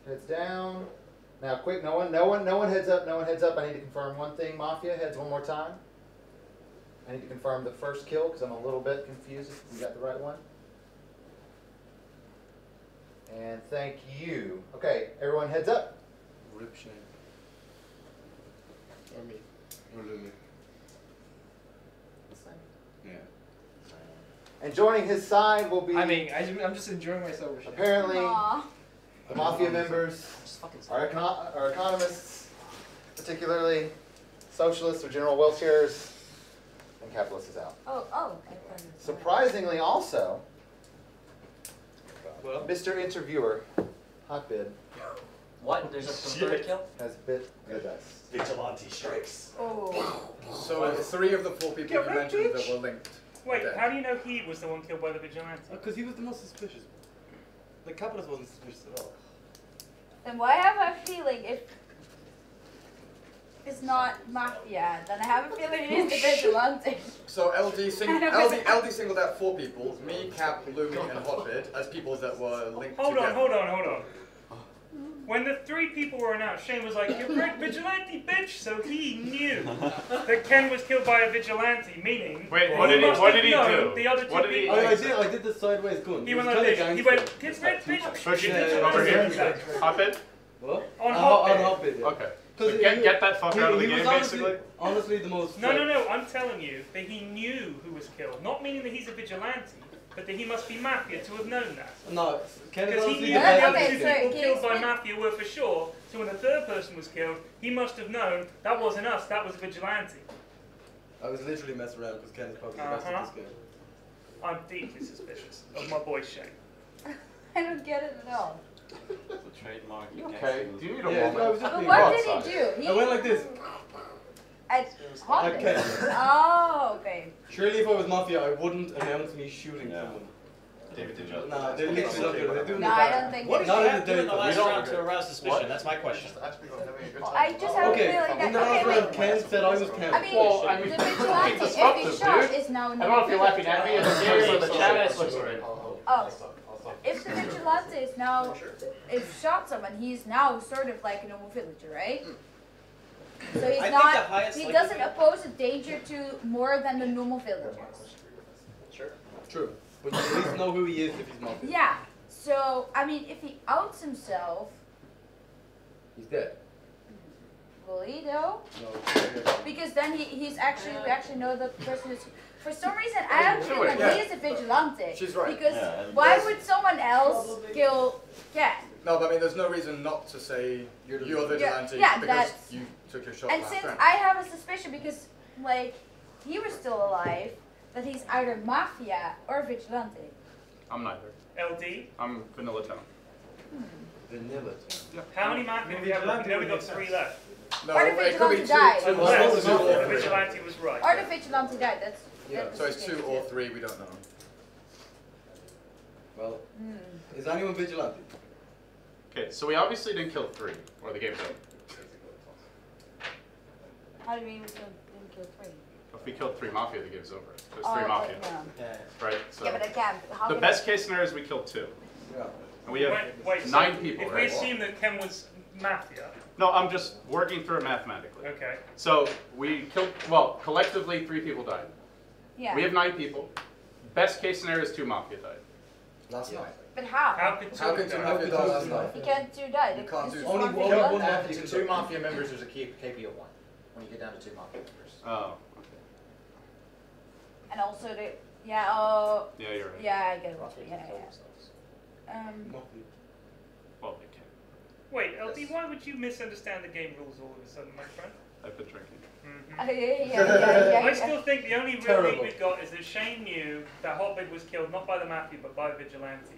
Heads down. Now, quick! No one heads up. No one heads up. I need to confirm one thing. Mafia, heads one more time. I need to confirm the first kill because I'm a little bit confused if we got the right one. And thank you. Okay, everyone heads up. Rip Shane. Or me. Or Lumi. Yeah. And joining his side will be I mean, I'm just enjoying myself. with Shane. apparently Aw. the Mafia members, Just fucking say our economists, particularly socialists or general welfares, and capitalists is out. Oh, I thought it was- Surprisingly also, Well, Mr. Interviewer, Hotbid, What? There's a third kill? has bit the dust. Vigilante strikes. Oh. So 3 of the 4 people you mentioned that were linked. Wait, Okay. how do you know he was the one killed by the vigilante? Because he was the most suspicious. The capitalist wasn't suspicious at all. Then why have I a feeling if is not Mafia, then I have a feeling it is the Vigilante. So LD singled out 4 people: me, Cap, Lumi, and Hotbit as people that were linked Hold together. on. When the 3 people were announced, Shane was like, "You're great vigilante, bitch!" So he knew that Ken was killed by a vigilante, meaning. Wait, what did he do? The other 2 people. I did the sideways gun. He went like this. He went, "Get red, bitch!" Push it over here. Hop it. What? On Hotbit. Yeah. Okay. So get that fuck out of the game, basically. Honestly, the most. No. I'm telling you that he knew who was killed. Not meaning that he's a vigilante, but that he must be Mafia to have known that. No, Ken is Because he honestly knew the that the best. other 2 people killed by Mafia were for sure, so when the 3rd person was killed, he must have known that wasn't us, that was a vigilante. I was literally messing around because Ken is probably the best at this game. I'm deeply suspicious of my boy Shane. I don't get it at all. It's a trademark. Okay, do you need a Yeah, moment? I was just But being what hot. did he do? I went like this. At Hobbit? Okay. Oh, okay. Surely if I was Mafia, I wouldn't announce me shooting someone. David did not. Nah, they literally look at it. They're doing No, it I bad. don't think What did they you Not have in to do in the the last data. round to arouse suspicion? That's my question. I just have a Okay, feeling in the that. last Okay, round, wait. Ken said I was Ken. I mean, Well, I mean, the vigilante, if disruptive, he shot, dude. is now I don't know if you're laughing at me or the game or the chat. Oh, if the vigilante is now, if shot someone, he's now sort of like a normal villager, right? So he's I think not, the highest he likelihood- doesn't pose a danger to more than the normal villagers. True. But you at least know who he is if he's Mafia. Yeah, so, I mean, if he outs himself, He's dead. will he though? No. Because then we actually know the person who's, for some reason, I have a feeling Yeah. he is a vigilante. She's right. Because Yeah, why would someone else kill Ken? No, but I mean, there's no reason not to say you're vigilante Yeah, because that's- you took your shot And last since round. I have a suspicion, because like he was still alive, that he's either Mafia or vigilante. I'm neither. LD, I'm Vanilla Town. Vanilla. how many Mafia do we have? We know we got 3 left. No, Or the it could be vigilante 2. died. Two Unless or the 3. vigilante was right. Or the vigilante died. That's So it's 2 or 3. We don't know. Well, is anyone vigilante? Okay, so we obviously didn't kill 3, or the game's over. How do you mean we didn't kill 3? If we killed 3 Mafia, the game's over. There's Oh, 3 Mafia, yeah. right? So Yeah, but again, how the can best case scenario is we killed 2. Yeah. And we have Wait, 9 so people, if we right? assume that Ken was Mafia, No, I'm just working through it mathematically. okay. So we killed, well, collectively 3 people died. Yeah. We have 9 people. Best case scenario is 2 Mafia died. Last night. But how? How could How can 2 Mafia die last night? You can't do that. You can't It's do- just Only one one- vigilante. one Mafia. To 2 Mafia members, there's a KP of 1. When you get down to 2 Mafia members. Oh, And also the oh yeah, you're right. yeah, I get it. Yeah. Well, they can. Wait, LD, why would you misunderstand the game rules all of a sudden, my friend? I've been drinking. I still think the only real lead we've got is that Shane knew that Hotbit was killed not by the Mafia but by Vigilante.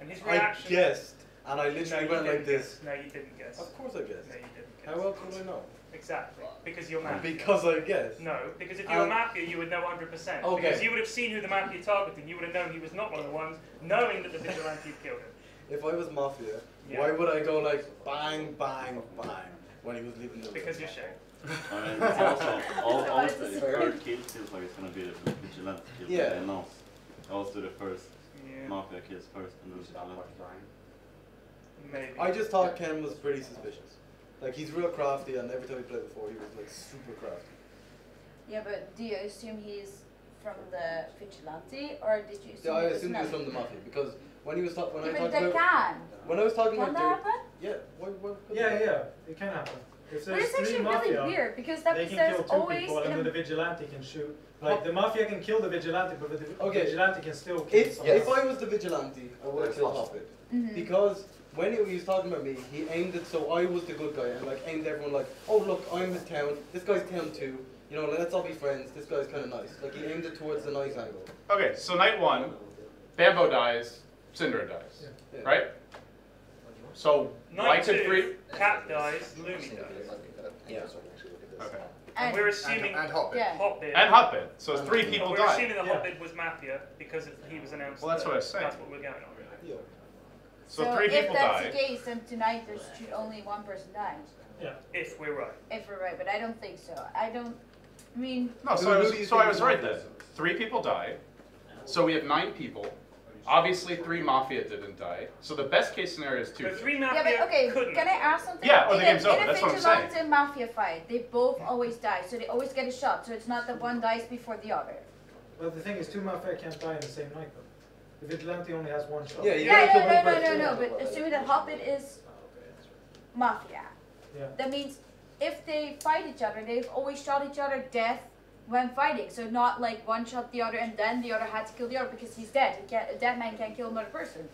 And his I reaction... guessed, and I No, literally you went didn't like this. guess. No, you didn't guess. Of course I guessed. No, you didn't guess. How else would I know? Exactly. Because you're Mafia. Because I guessed. No, because if you were Mafia, you would know 100%. Okay. Because you would have seen who the Mafia targeted. You would have known he was not one of the ones, knowing that the Vigilante killed him. If I was Mafia, Yeah. why would I go like bang, bang, bang when he was leaving the Because you're Shane. I mean, it's also, honestly, the third kill feels like it's gonna be the vigilante kill. Yeah. They announce. I'll do the first. Yeah. Mafia kills first and then vigilante. Maybe. I just thought Ken was pretty suspicious. Like he's real crafty, and every time he played before, he was like super crafty. Yeah, but do you assume he's from the vigilante, or did you assume? Yeah, I he was assumed he was another? from the Mafia because when he was talking, when Yeah, I but talked that about, can. when I was talking Can about, that happen? yeah, why couldn't Yeah, that? yeah, it can happen. If But there's it's 3 actually Mafia, really weird because that they can there's kill 2 always people and in then a, the vigilante can shoot. Like the Mafia can kill the vigilante, but the Okay. vigilante can still kill If someone. if I was the vigilante, I would have killed Hobbit because when he was talking about me, he aimed it so I was the good guy and like aimed everyone like, oh look, I'm his town. This guy's town too. You know, let's all be friends. This guy's kind of nice. Like he aimed it towards the nice angle. Okay, so night 1, Bambo dies, Syndra dies, Yeah. right? So why Night could 2, 3? Cat dies, Lumi dies. Yeah. Okay. And we're assuming And Hotbit. yeah. Hotbit. And Hotbit. So 3 people We're died. assuming that Yeah. Hotbit was Mafia because he was announced. Well, that's that what I was saying. That's what we're going on. Yeah. So 3 if people that's died. the case, then tonight there should only one person die. Yeah. If we're right. If we're right, but I don't think so. I mean. No, so I was right then. 3 people die. So we have 9 people. Obviously, 3 Mafia didn't die. So the best case scenario is 2. The 3 Yeah, Mafia but okay, couldn't. can I ask something? Yeah, in the game's over, that's what I'm saying. In a Vigilante and Mafia fight, they both always die, so they always get a shot. So it's not that one dies before the other. Well, the thing is, 2 Mafia can't die in the same night, though. The Vigilante only has 1 shot. No. But assuming that Hobbit is Mafia, Yeah. that means if they fight each other, they've always shot each other dead when fighting. So not like one shot the other and then the other had to kill the other because he's dead. A dead man can't kill another person.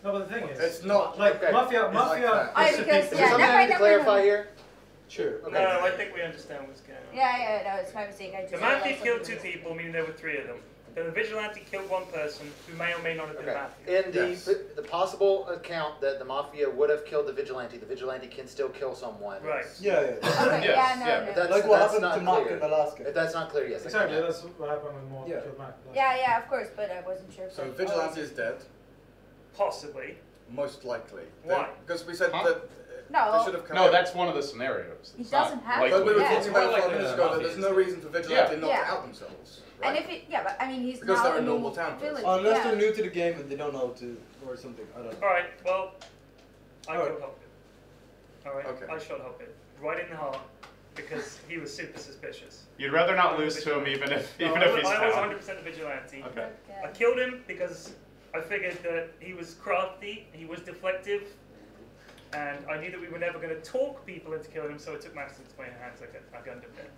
No, but the thing is, It's not like okay. Mafia. It's like that. I is because Is there yeah, something never I mind. need to clarify here? Sure. Okay. No, I think we understand what's going on. Yeah, no, it's my mistake. I just The Mafia realized killed 2 something. people, meaning there were 3 of them. Then the Vigilante killed 1 person who may or may not have been Okay. Mafia. In the Yes. the possible account that the Mafia would have killed the Vigilante can still kill someone. Right. Yeah. Okay, Yes, yeah, yeah. no. That's, Like what that's happened not to Mark clear. in Alaska. If that's not clear, yes. I exactly, can- that's what happened when Maul Yeah. killed Mac. Yeah, of course, but I wasn't sure. If So that- Vigilante is dead, Possibly. most likely. Why? Because we said Huh? that No. they should have come No, out. that's one of the scenarios. He It's not doesn't have likely. to. But we were Yeah. talking about It's 5 more minutes like ago the that there's no Mafia. reason for Vigilante not Yeah. to out themselves. And Right? if it, yeah, but I mean, he's Because now they're a a normal normal town person. village. Unless yeah. they're new to the game and they don't know how to, or something. I don't know. Alright, well, I Alright. killed Hobbit. Alright, Okay. I shot Hobbit. Right in the heart. Because he was super suspicious. You'd rather not lose to him even if he's I was down. 100% a vigilante. Okay. I killed him because I figured that he was crafty, he was deflective, and I knew that we were never going to talk people into killing him, so I took matters into my own hands. I gunned him dead.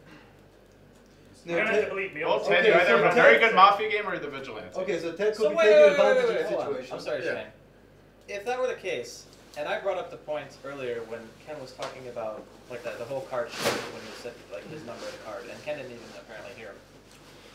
You don't have to believe me. Well, obviously. Ted, you Okay, either so have a very Ted- good Mafia game or the Vigilante. Okay, so Ted could So be wait, taking wait, advantage wait, of the hold on. situation. I'm sorry, Yeah. Shane. If that were the case, and I brought up the point earlier when Ken was talking about like the whole card showed when you said like his number of the card, and Ken didn't even apparently hear him.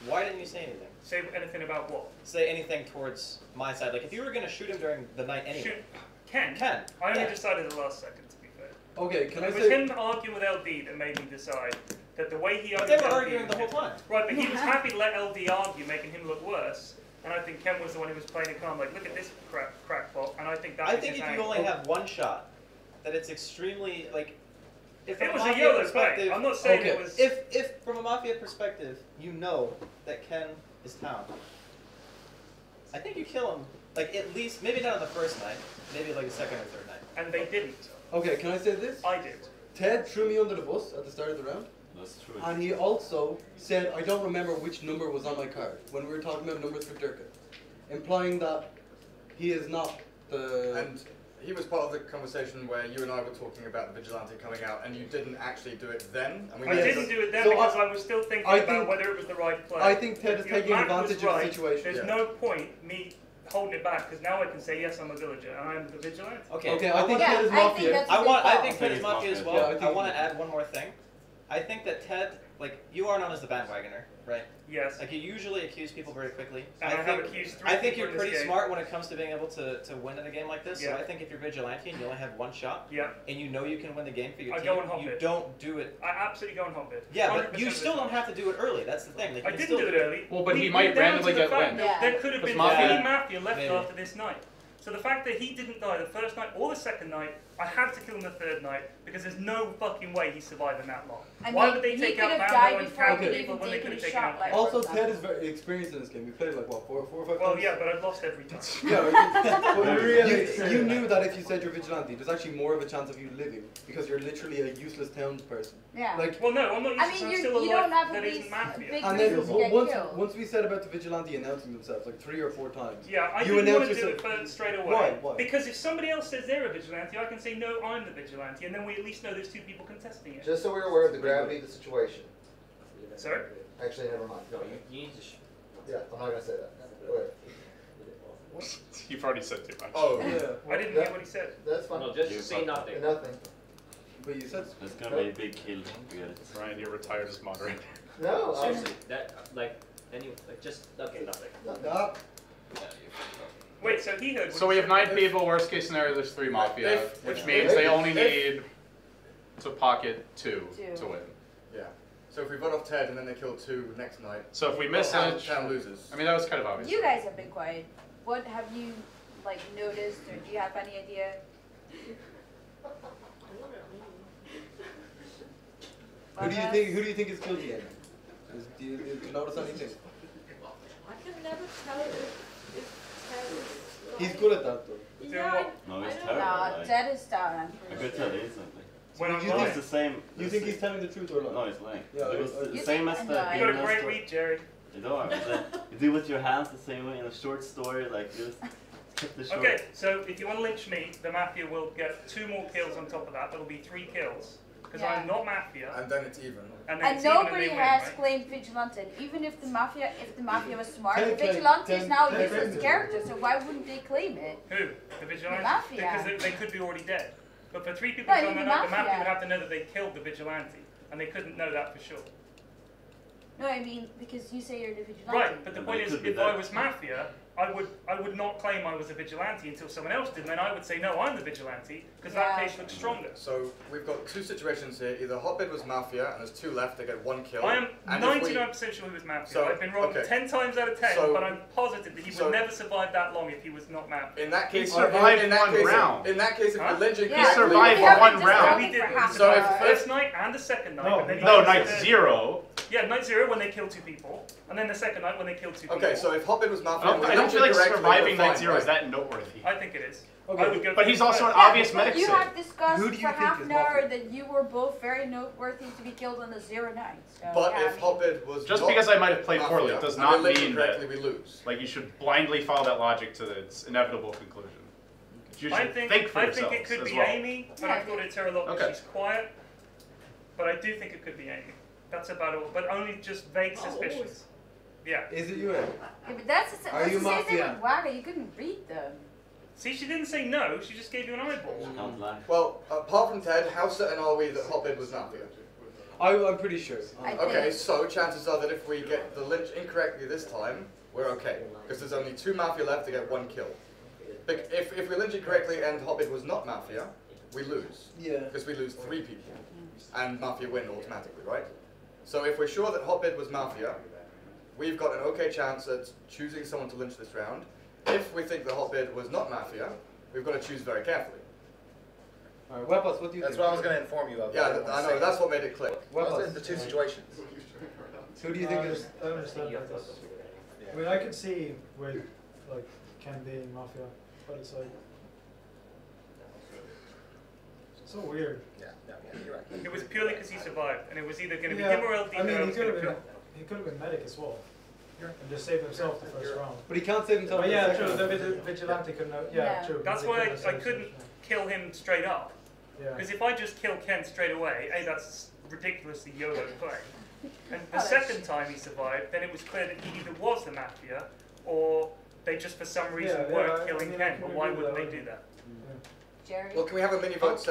Why didn't you say anything? Say anything about what? Say anything towards my side. Like if you were gonna shoot him during the night anyway. Shoot. Ken. Ken. I only Yeah. decided at the last second, to be fair. Okay, can I It was say? him arguing with LD that made me decide that the way he But argued they were with arguing the whole time. Right, but he was happy to let LD argue, making him look worse. And I think Ken was the one who was playing it calm, like, look at this crackpot. And I think that I was think his if you angle. only have one shot, that it's extremely like. If It from was a Mafia YOLO play. perspective- I'm not saying Okay. it was. If from a Mafia perspective, you know that Ken is town. I think you kill him, like at least, maybe not on the first night, maybe like the second or third night. And they didn't. Okay, can I say this? I did. Ted threw me under the bus at the start of the round, That's true. and he also said, I don't remember which number was on my card when we were talking about numbers for Durka, implying that he is not the... And he was part of the conversation where you and I were talking about the Vigilante coming out, and you didn't actually do it then. And we I made didn't do it then So because I- I was still thinking I about think- whether it was the right play. I think Ted is Your taking Mac was advantage of the right. situation. There's Yeah. no point me holding it back because now I can say yes, I'm a villager and I'm the vigilante. Okay, I think Yeah, Ted is I think Mafia. that's a I good want. I call. think Ted is He's Mafia as Mafia. well. Yeah, I think I want he- to add one more thing. I think that Ted, like you are known as the bandwagoner, right? Yes. Like you usually accuse people very quickly. And I have accused 3 I think people you're in this pretty game. smart when it comes to being able to win in a game like this. Yeah. So I think if you're vigilante and you only have one shot, Yeah. and you know you can win the game for your I team, go and hop you it. don't do it. I absolutely go and hop it. Yeah, 100% but you of the still time. don't have to do it early. That's the thing. Like, I you can didn't still do it early. Well, but he We- might we're down randomly to the get fact win. that Yeah. There could have Because been Mafia- 3 Mafia left Maybe. after this night. So the fact that he didn't die the first night or the second night, I had to kill him the third night because there's no fucking way he's surviving that long. I Why mean, would they he take could out have Bambo died and before he Frank could people even when they taken could have a taken shot. out? Like, Also, for Ted is example. very experienced in this game. We played like what, four or five Well, times? yeah, but I've lost every time. Yeah, but you knew that if you said you're vigilante, there's actually more of a chance of you living because you're literally a useless townsperson. Yeah. Like, Well, no, I'm not I useless. mean, I'm you still you alive. don't have That these isn't Mafia. big and then reasons to get killed. once we said about the vigilante announcing themselves like 3 or 4 times. Yeah, I You didn't want announced to do it yourself- first straight away. Why? Why? Because if somebody else says they're a vigilante, I can say, no, I'm the vigilante, and then we at least know there's 2 people contesting it. Just so we're aware of the gravity of the situation. Sorry? Actually, never mind. No, you need to. Yeah, I'm not gonna say that. Go ahead. You've already said too much. Oh, Yeah, I didn't hear what he said. That's fine. No, just say nothing. Nothing. but you said It's gonna be a big kill to get it. Ryan, you're retired as moderator. No, Seriously, that like just okay, nothing. that. Wait, so he heard what So he we have said. 9 people, worst case scenario, there's 3 Mafia, If- which if- means if- they only if- need to pocket 2 Two. to win. yeah. So if we vote off Ted and then they kill 2 next night, So if we miss town, it, town loses. I mean, that was kind of obvious. You guys have been quiet. What have you like noticed, or do you have any idea? Who do you think? Who do you think is killed yet? Do you notice anything? I can never tell if Ted is. He's good at that though. Yeah, No, he's I don't terrible. No, like, that is down. I'm I pretty could sure. tell instantly. When I'm You No, think- it's the same. You think he's telling the truth or not? No, he's lying. Yeah, It was I- the You same think as I'm the. lying? You got a game great master. read, Jerry. You know, you do with your hands the same way in a short story, like just keep the short. Okay, so if you want to lynch me, the Mafia will get 2 more kills on top of that. That'll be 3 kills. Because Yeah. I'm not Mafia. And then it's even. And, then And it's even nobody they win, has right? claimed Vigilante. And even if the Mafia was smart, Ten the claim- Vigilante is ten- now ten used as claims. a character, so why wouldn't they claim it? Who? The Vigilante? Mafia. Because they could be already dead. But for 3 people No, I to mean come the up, the Mafia Mafia. would have to know that they killed the Vigilante. And they couldn't know that for sure. No, I mean, because you say you're the Vigilante. Right, but the Yeah, point but it is, could be if I that. was Mafia, I would not claim I was a vigilante until someone else did, and then I would say, no, I'm the vigilante, because that Yeah. case looks stronger. So we've got 2 situations here. Either Hotbed was Mafia and there's 2 left, they get 1 kill. I am And if we- 99% sure he was Mafia. So, I've been wrong okay. 10 times out of 10, So- but I'm positive that he so- would never survive that long if he was not Mafia. In that case, survived in that one case, round. In that case, if Huh? you're lynching, Yeah, He survived we haven't one just round. done He it did. for He half So an survived if- the hour. first night and the second night. No, and then he No, got night to- 0. Yeah, night 0 when they killed 2 people, and then the second night when they killed 2 people. Okay, so if Hotbed was Mafia, and we I don't lynched feel like it correctly, surviving we're night fine, 0 is right? that noteworthy. I think it is. Okay. I would go But for he's the also an first. obvious but medic you save. have discussed Who do you for think half is an hour Mafia? that you were both very noteworthy to be killed on the 0 night. So, But yeah, if Hotbed was Just not because I might have played Mafia, poorly does and not we lynched it mean correctly, that we lose. like you should blindly follow that logic to its inevitable conclusion. You I should think for it yourselves could as be well. Amy, but Yeah, I thought it's her a lot because Okay. she's quiet. But I do think it could be Amy. That's about all. But only just vague suspicions. Yeah. Is it you? Ed? Yeah, but that's the, Are that's you the same thing Mafia? with Waga. You couldn't read them. See, she didn't say no. She just gave you an eyeball. Can't lie. Well, apart from Ted, how certain are we that Hotbed was Mafia? I'm pretty sure. I Okay, think- so chances are that if we get the lynch incorrectly this time, we're okay. Because there's only 2 Mafia left to get 1 kill. If we lynch it correctly and Hotbed was not Mafia, we lose. Yeah. Because we lose 3 people. And Mafia win automatically, right? So if we're sure that Hotbed was Mafia, we've got an okay chance at choosing someone to lynch this round. If we think that Hotbed was not Mafia, we've got to choose very carefully. Alright, Weapons, what do you That's think? what I was going to inform you of. Yeah, didn't I wanna know, say that's it. what made it click. Those are Weapons. the 2 situations. Who do you think is? I understand that. I mean, I could see with like Ken being Mafia, but it's like so weird. Yeah, you're right. It was purely because he survived, and it was either going to be Yeah, him or LD I that I mean, was he going could to have kill. been medic as well, and just saved himself the first round. But he can't save himself. But in yeah, the true. second The round. vigilante couldn't. Yeah. True. That's they why couldn't have I saved couldn't himself. kill him straight up. Yeah. Because if I just kill Ken straight away, A, that's ridiculously YOLO play. And the Oh, that's- second time he survived, then it was clear that he either was the Mafia, or they just for some reason Yeah, weren't I killing mean, Ken. I But can why agree wouldn't with they that. do that? Jerry? Well, can we have a mini vote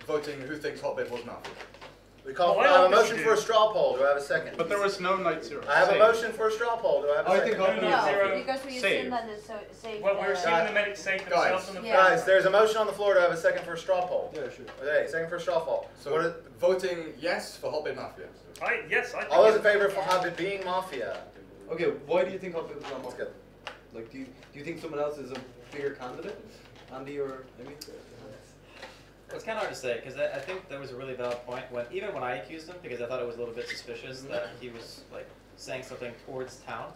voting who thinks Hotbed was Mafia? We call. Oh, I I have a obviously motion do. for a straw poll. Do I have a second? But there was no night 0. I have a Save. motion for a straw poll. Do I have a I second? think Hotbed No, is no, Mafia. zero. Because we Save. assume that it's so safe. Well, we're assuming the medics saved themselves on the Yeah. Guys, there's a motion on the floor. Do I have a second for a straw poll? Yeah, sure. Okay, second for a straw poll. So What are, voting yes for Hotbed Mafia. Yes, I think all those in it's- favor for Hobbit being Mafia? Okay, why do you think Hotbed was not That's Mafia? good. Like, do you think someone else is a bigger candidate? Andy or Amy? It's kind of hard to say because I think there was a really valid point even when I accused him because I thought it was a little bit suspicious that he was like saying something towards town.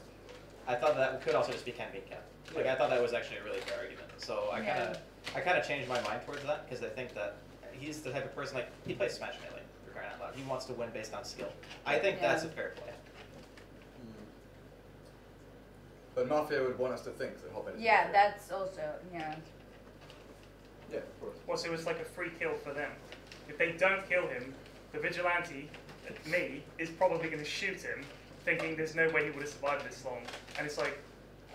I thought that could also just be Ken being Ken. Like I thought that was actually a really fair argument. So I kind of changed my mind towards that because I think that he's the type of person like he plays Smash Melee for crying out loud. He wants to win based on skill. I think that's a fair play. But Mafia would want us to think that Hotbed is Yeah, Mafia. that's also, yeah. Yeah, of course. Well, so it was like a free kill for them. If they don't kill him, the vigilante, me, is probably going to shoot him, thinking there's no way he would have survived this long. And it's like,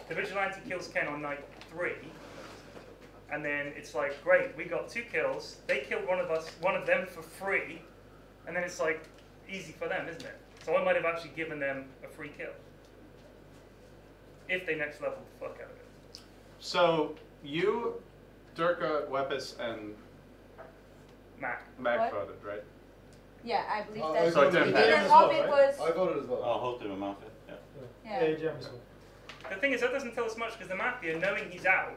the vigilante kills Ken on night 3, and then it's like, great, we got 2 kills. They killed one of them for free, and then it's like, easy for them, isn't it? So I might have actually given them a free kill. If they next level the fuck out of it. So you, Durka, Wepis, and Mac. Mac What? voted, right? Yeah, I believe Oh, that's so it what we didn't did. pass. And as well, Hobbit right? was, I voted as well. Oh, Hotbed was Mafia. Yeah. yeah. AGM as well. The thing is, that doesn't tell us much because the Mafia, knowing he's out,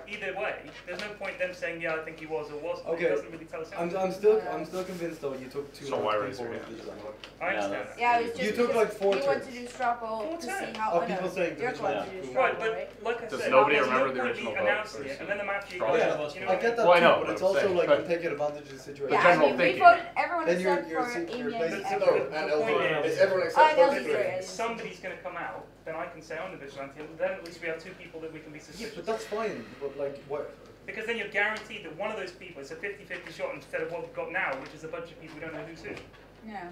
either way. There's no point them saying, yeah, I think he was or wasn't. Okay. It doesn't really tell us anything. I'm still convinced though. You took too So much why people raise your with hand? vigilante. I understand that. Yeah, it was just You took because like 4 he wanted turns. to do struggle to see how. Oh, people saying Dirk the wanted to do vigilante. struggle, Right, but right? like I Does said, nobody there's remember no the point original me vote announcing it, versus and then the Mafia struggle? goes, Yeah, you know I what? get that Well, I too, know, but but it's I'm also saying, like but- you take advantage of the situation. Yeah, general I mean, we thinking. voted. Everyone Then except you're for se- you're Amy basically- and No, Evan. and The point LD. is- It's everyone Oh, except no, for sorry, three. I If somebody's going to come out, then I can say I'm the vigilante, and then at least we have 2 people that we can be Yeah, suspicious. but that's fine. But like, what? Because then you're guaranteed that one of those people is a 50-50 shot instead of what we've got now, which is a bunch of people we don't know who's who. Yeah.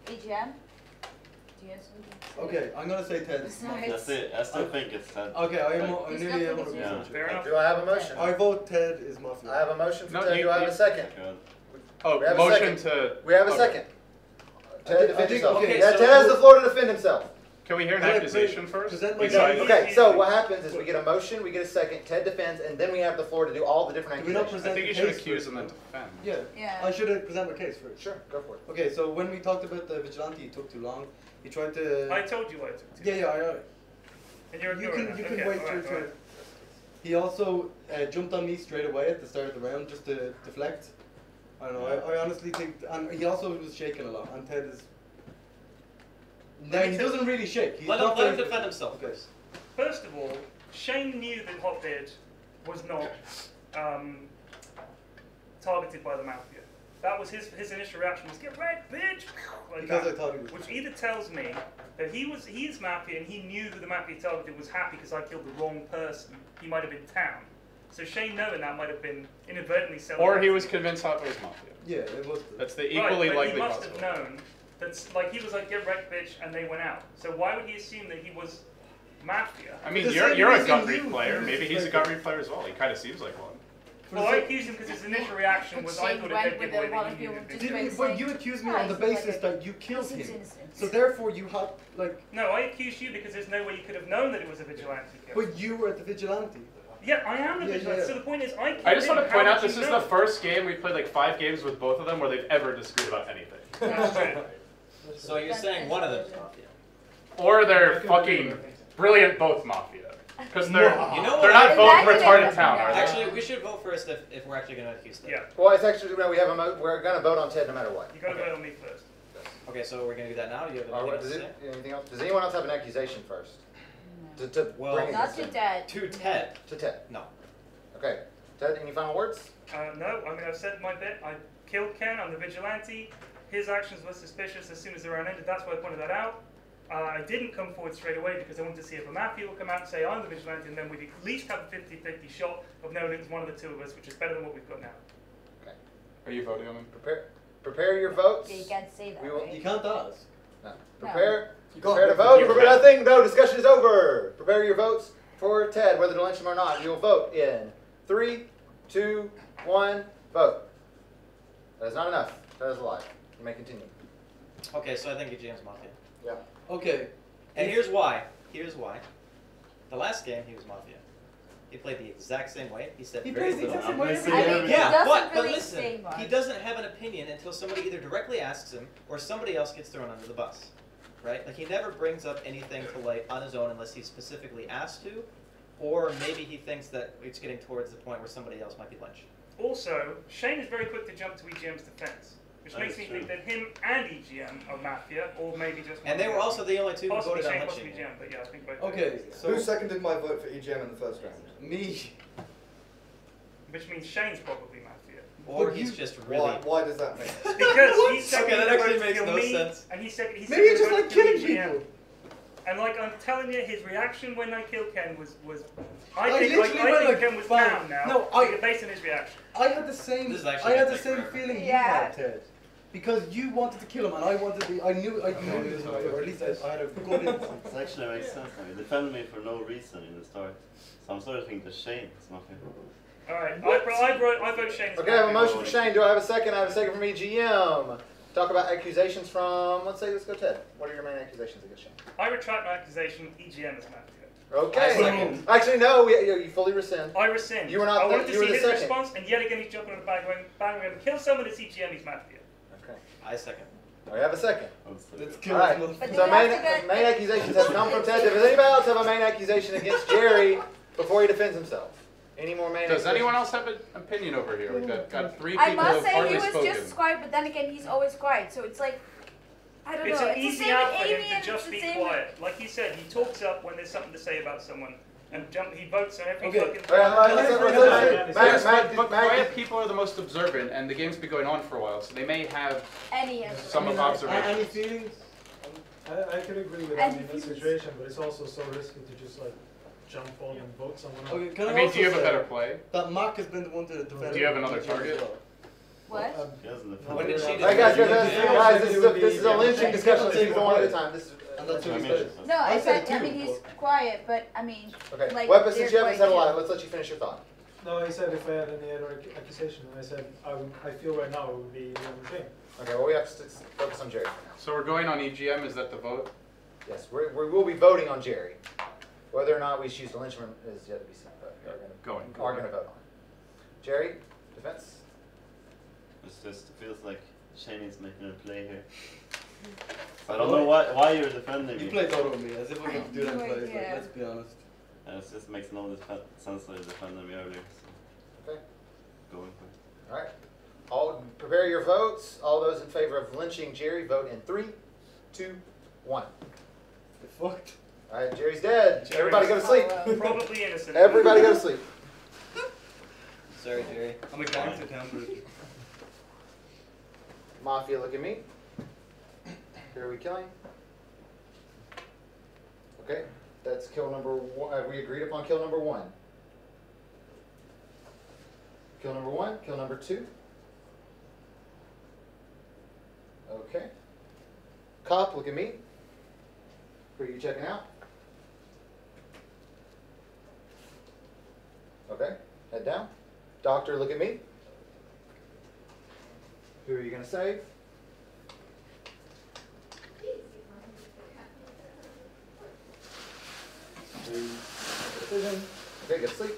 EGM? Do you have something? Okay, I'm gonna say Ted. Besides. That's it. I still think it's Ted. Okay, I am. Like- I He's nearly not am thinking 100% so. Fair enough. Do I have a motion? I vote Ted is Mafia. I have a motion for No, Ted. you- Do I have you- a second? Good. Oh, We have a motion second. to. We have a okay. second. Ted, I defend think- yourself. okay, Yeah, so- Ted has the floor to defend himself. Can we hear an Can I accusation first? present my Besides- case? Okay, so what happens is we get a motion, we get a second, Ted defends, and then we have the floor to do all the different Do we not accusations. I present think you the should case accuse first, and then though? defend. Yeah. Yeah. I should present my case first. Sure, go for it. Okay, so when we talked about the vigilante, it took too long. He tried to. I told you I took 2. Yeah, yeah, I. And you're You ignoring can that. you can Okay, wait alright, your turn. alright. He also jumped on me straight away at the start of the round just to deflect. I don't know. I honestly think, and he also was shaking a lot. And Ted is. No, he doesn't really shake. He's Let not him very- defend himself Okay. first. First of all, Shane knew that Hotbeard was not targeted by the Mafia. That was his initial reaction was, get wrecked, bitch! Like Because that. I thought he was. Which either tells me that he's Mafia and he knew that the Mafia targeted was happy because I killed the wrong person. He might have been town. So Shane knowing that might have been inadvertently selling. Or he was convinced Hot was Mafia. Yeah, it was. That's the Right, equally but likely he must have possibility. known that's like he was like, get wrecked, bitch, and they went out. So why would he assume that he was Mafia? I mean, The you're same a reason gut you- read player. you Maybe just he's a like- gut read player as well. He kind of seems like one. Well, I accused him because his initial reaction was I Shane thought it went did with give away a lot that of he people needed just to Did by you, but you saying, accused me "Ah, on the he's like basis a- that you killed he seems him. innocent." So therefore you had like. No, I accused you because there's no way you could have known that it was a vigilante kill. But you were at the vigilante. Yeah, I am the Yeah, vigilante. yeah. So the point is, I killed I just him. want to How point out would this you is know? the first game we've played like 5 games with both of them where they've ever disagreed about anything. That's true. So you're saying one of them is Mafia. Or they're fucking brilliant both Mafia. Because they're You know they're what? not both Exactly. retarded town, are they? Actually, we should vote first if we're actually going to accuse them. Yeah, Well, it's actually, no, we have we're gonna vote on Ted no matter what. you got to vote on me first. Okay, so we're going to do that now. Do you have All anything right, else does to it, say? anything else? Does anyone else have an accusation first? To Well, bring Not against to him? that. To Ted. To Ted. No. Okay. Ted, any final words? No, I mean, I've said my bit. I killed Ken, I'm the vigilante. His actions were suspicious as soon as the round ended. That's why I pointed that out. I didn't come forward straight away because I wanted to see if a Mafia would come out and say I'm the vigilante, and then we'd at least have a 50-50 shot of knowing it was one of the 2 of us, which is better than what we've got now. Are you voting on him? Prepare your votes. Yeah, you can't say that, We will- You right? can't ask. No. Prepare. You can't Prepare to vote vote. You Prepare can. nothing. No, discussion is over. Prepare your votes for Ted, whether to lynch him or not. You'll vote in 3, 2, 1, vote. That is not enough. That is a lie. You may continue. Okay, so I think EGM's Mafia. Yeah. Okay. And here's why. Here's why. The last game, he was Mafia. He played the exact same way. He said He very plays the little. exact same I'm way missing every I game. mean, he Yeah, doesn't but really listen, say much. he doesn't have an opinion until somebody either directly asks him or somebody else gets thrown under the bus, right? Like he never brings up anything to light on his own unless he's specifically asked to, or maybe he thinks that it's getting towards the point where somebody else might be lynched. Also, Shane is very quick to jump to EGM's defense, which That makes is me true. think that him and EGM are Mafia, or maybe just And they were also the only two who possibly voted on Shane, possibly lynching him. EGM, but yeah, I think both. Okay. So Who seconded my vote for EGM in the first round? me. Which means Shane's probably Mafia. Or But he's you- just really. Why does that make sense? Because What? he said Okay, that he actually voted to makes kill no me, sense. and he said Maybe you just voted like to kill killing EGM. people. And like I'm telling you, his reaction when I killed Ken was I I think literally went like, Ken was fine. down now. No, based on his reaction. I had the same. This is actually I had gonna the take same forever. feeling you Yeah. had, Ted. Because you wanted to kill him, and I wanted to. I knew this, or at least I had a good instinct. It actually makes sense now. You defended me for no reason in the start. So I'm starting to think that Shane is Mafia. Alright, I vote Shane. Okay, I have a motion for Shane. Do I have a second? I have a second from EGM. Talk about accusations from, let's go Ted. What are your main accusations against Shane? I retract my accusation. EGM is Mafia. Okay. I second. Actually, no, you fully rescind. I rescind. You were not I the- wanted to you were see the his second. response, and yet again he's jumping on the bang, we're going to kill someone. It's EGM. He's Mafia. Okay. I second. We have a second. Let's kill All right. this But So you main, have to get- main accusations have come from Ted. Does anybody else have a main accusation against Jerry before he defends himself? Any more main Does accusations? anyone else have an opinion over here? We've got 3 people I who must have say he hardly was spoken. just as quiet, but then again he's always quiet. So it's like, I don't It's know. an It's the easy same out with for Amy him and to just it's be the same quiet. Like he said, he talks up when there's something to say about someone, and he votes on every Okay. fucking All right, Yes, Matt, but quiet people are the most observant, and the game's been going on for a while, so they may have any of some of observations. Any feelings? I could agree with And Andy in that he's- situation, but it's also so risky to just like jump on and vote someone else. Okay, can I, I mean, also do you have a say better play? that Mark has been the one to defend? Do you have another EGM as target? well. What? He doesn't defend. When did she Hey guys, defend? guys, this is a lynching discussion. Let's keep it one at a time. This is. And that's what I he mean, said. No, I I said said, I two, mean, he's but- quiet, but I mean, Okay. like, Weapon, since you they're haven't said a quiet lot, too. let's let you finish your thought. No, he said if I had any other accusation, and I said I feel right now it would be the only thing. Okay, well we have to focus on Jerry for now. So we're going on EGM, is that the vote? Yes, we will be voting on Jerry. Whether or not we choose to lynch him is yet to be seen, but we are Going. going to vote on it. Jerry, defense? It just feels like Shane's making a play here. I don't know why you're defending You me. play Dota with me, as if we could do that No plays, like, idea. let's be honest. And it just makes no sense that you defended me earlier. So Okay. going for it. All right. All prepare your votes. All those in favor of lynching Jerry, vote in 3, 2, 1. You're fucked. All right, Jerry's dead. Jerry's- Everybody go to sleep. Probably innocent. Everybody go to sleep. Sorry, Jerry. I'm a gangster town. Mafia, look at me. Who are we killing? Okay, that's kill number 1. We agreed upon kill number 1. Kill number 1, kill number 2. Okay. Cop, look at me. Who are you checking out? Okay, head down. Doctor, look at me. Who are you going to save? Decision. Okay, go to sleep.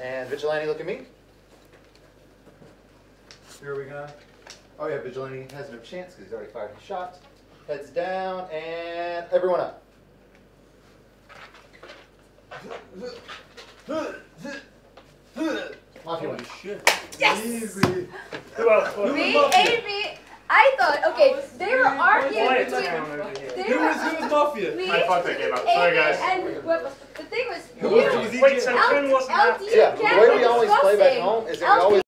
And Vigilante, look at me. Who are we gonna? Oh yeah, Vigilante has no chance because he's already fired his shot. Heads down and everyone up. Mafia wins. Yes! Easy. Who else? Was Me, Amy, I thought, okay, they were arguing Quiet between, down over here. they Who were, was Mafia? me, I fucked that game up. Sorry, Amy, guys. and Weapons. The thing was, Who you, was Wait, so Ken wasn't LD happy. Yeah, the way we was always play back discussing. home is that we LD always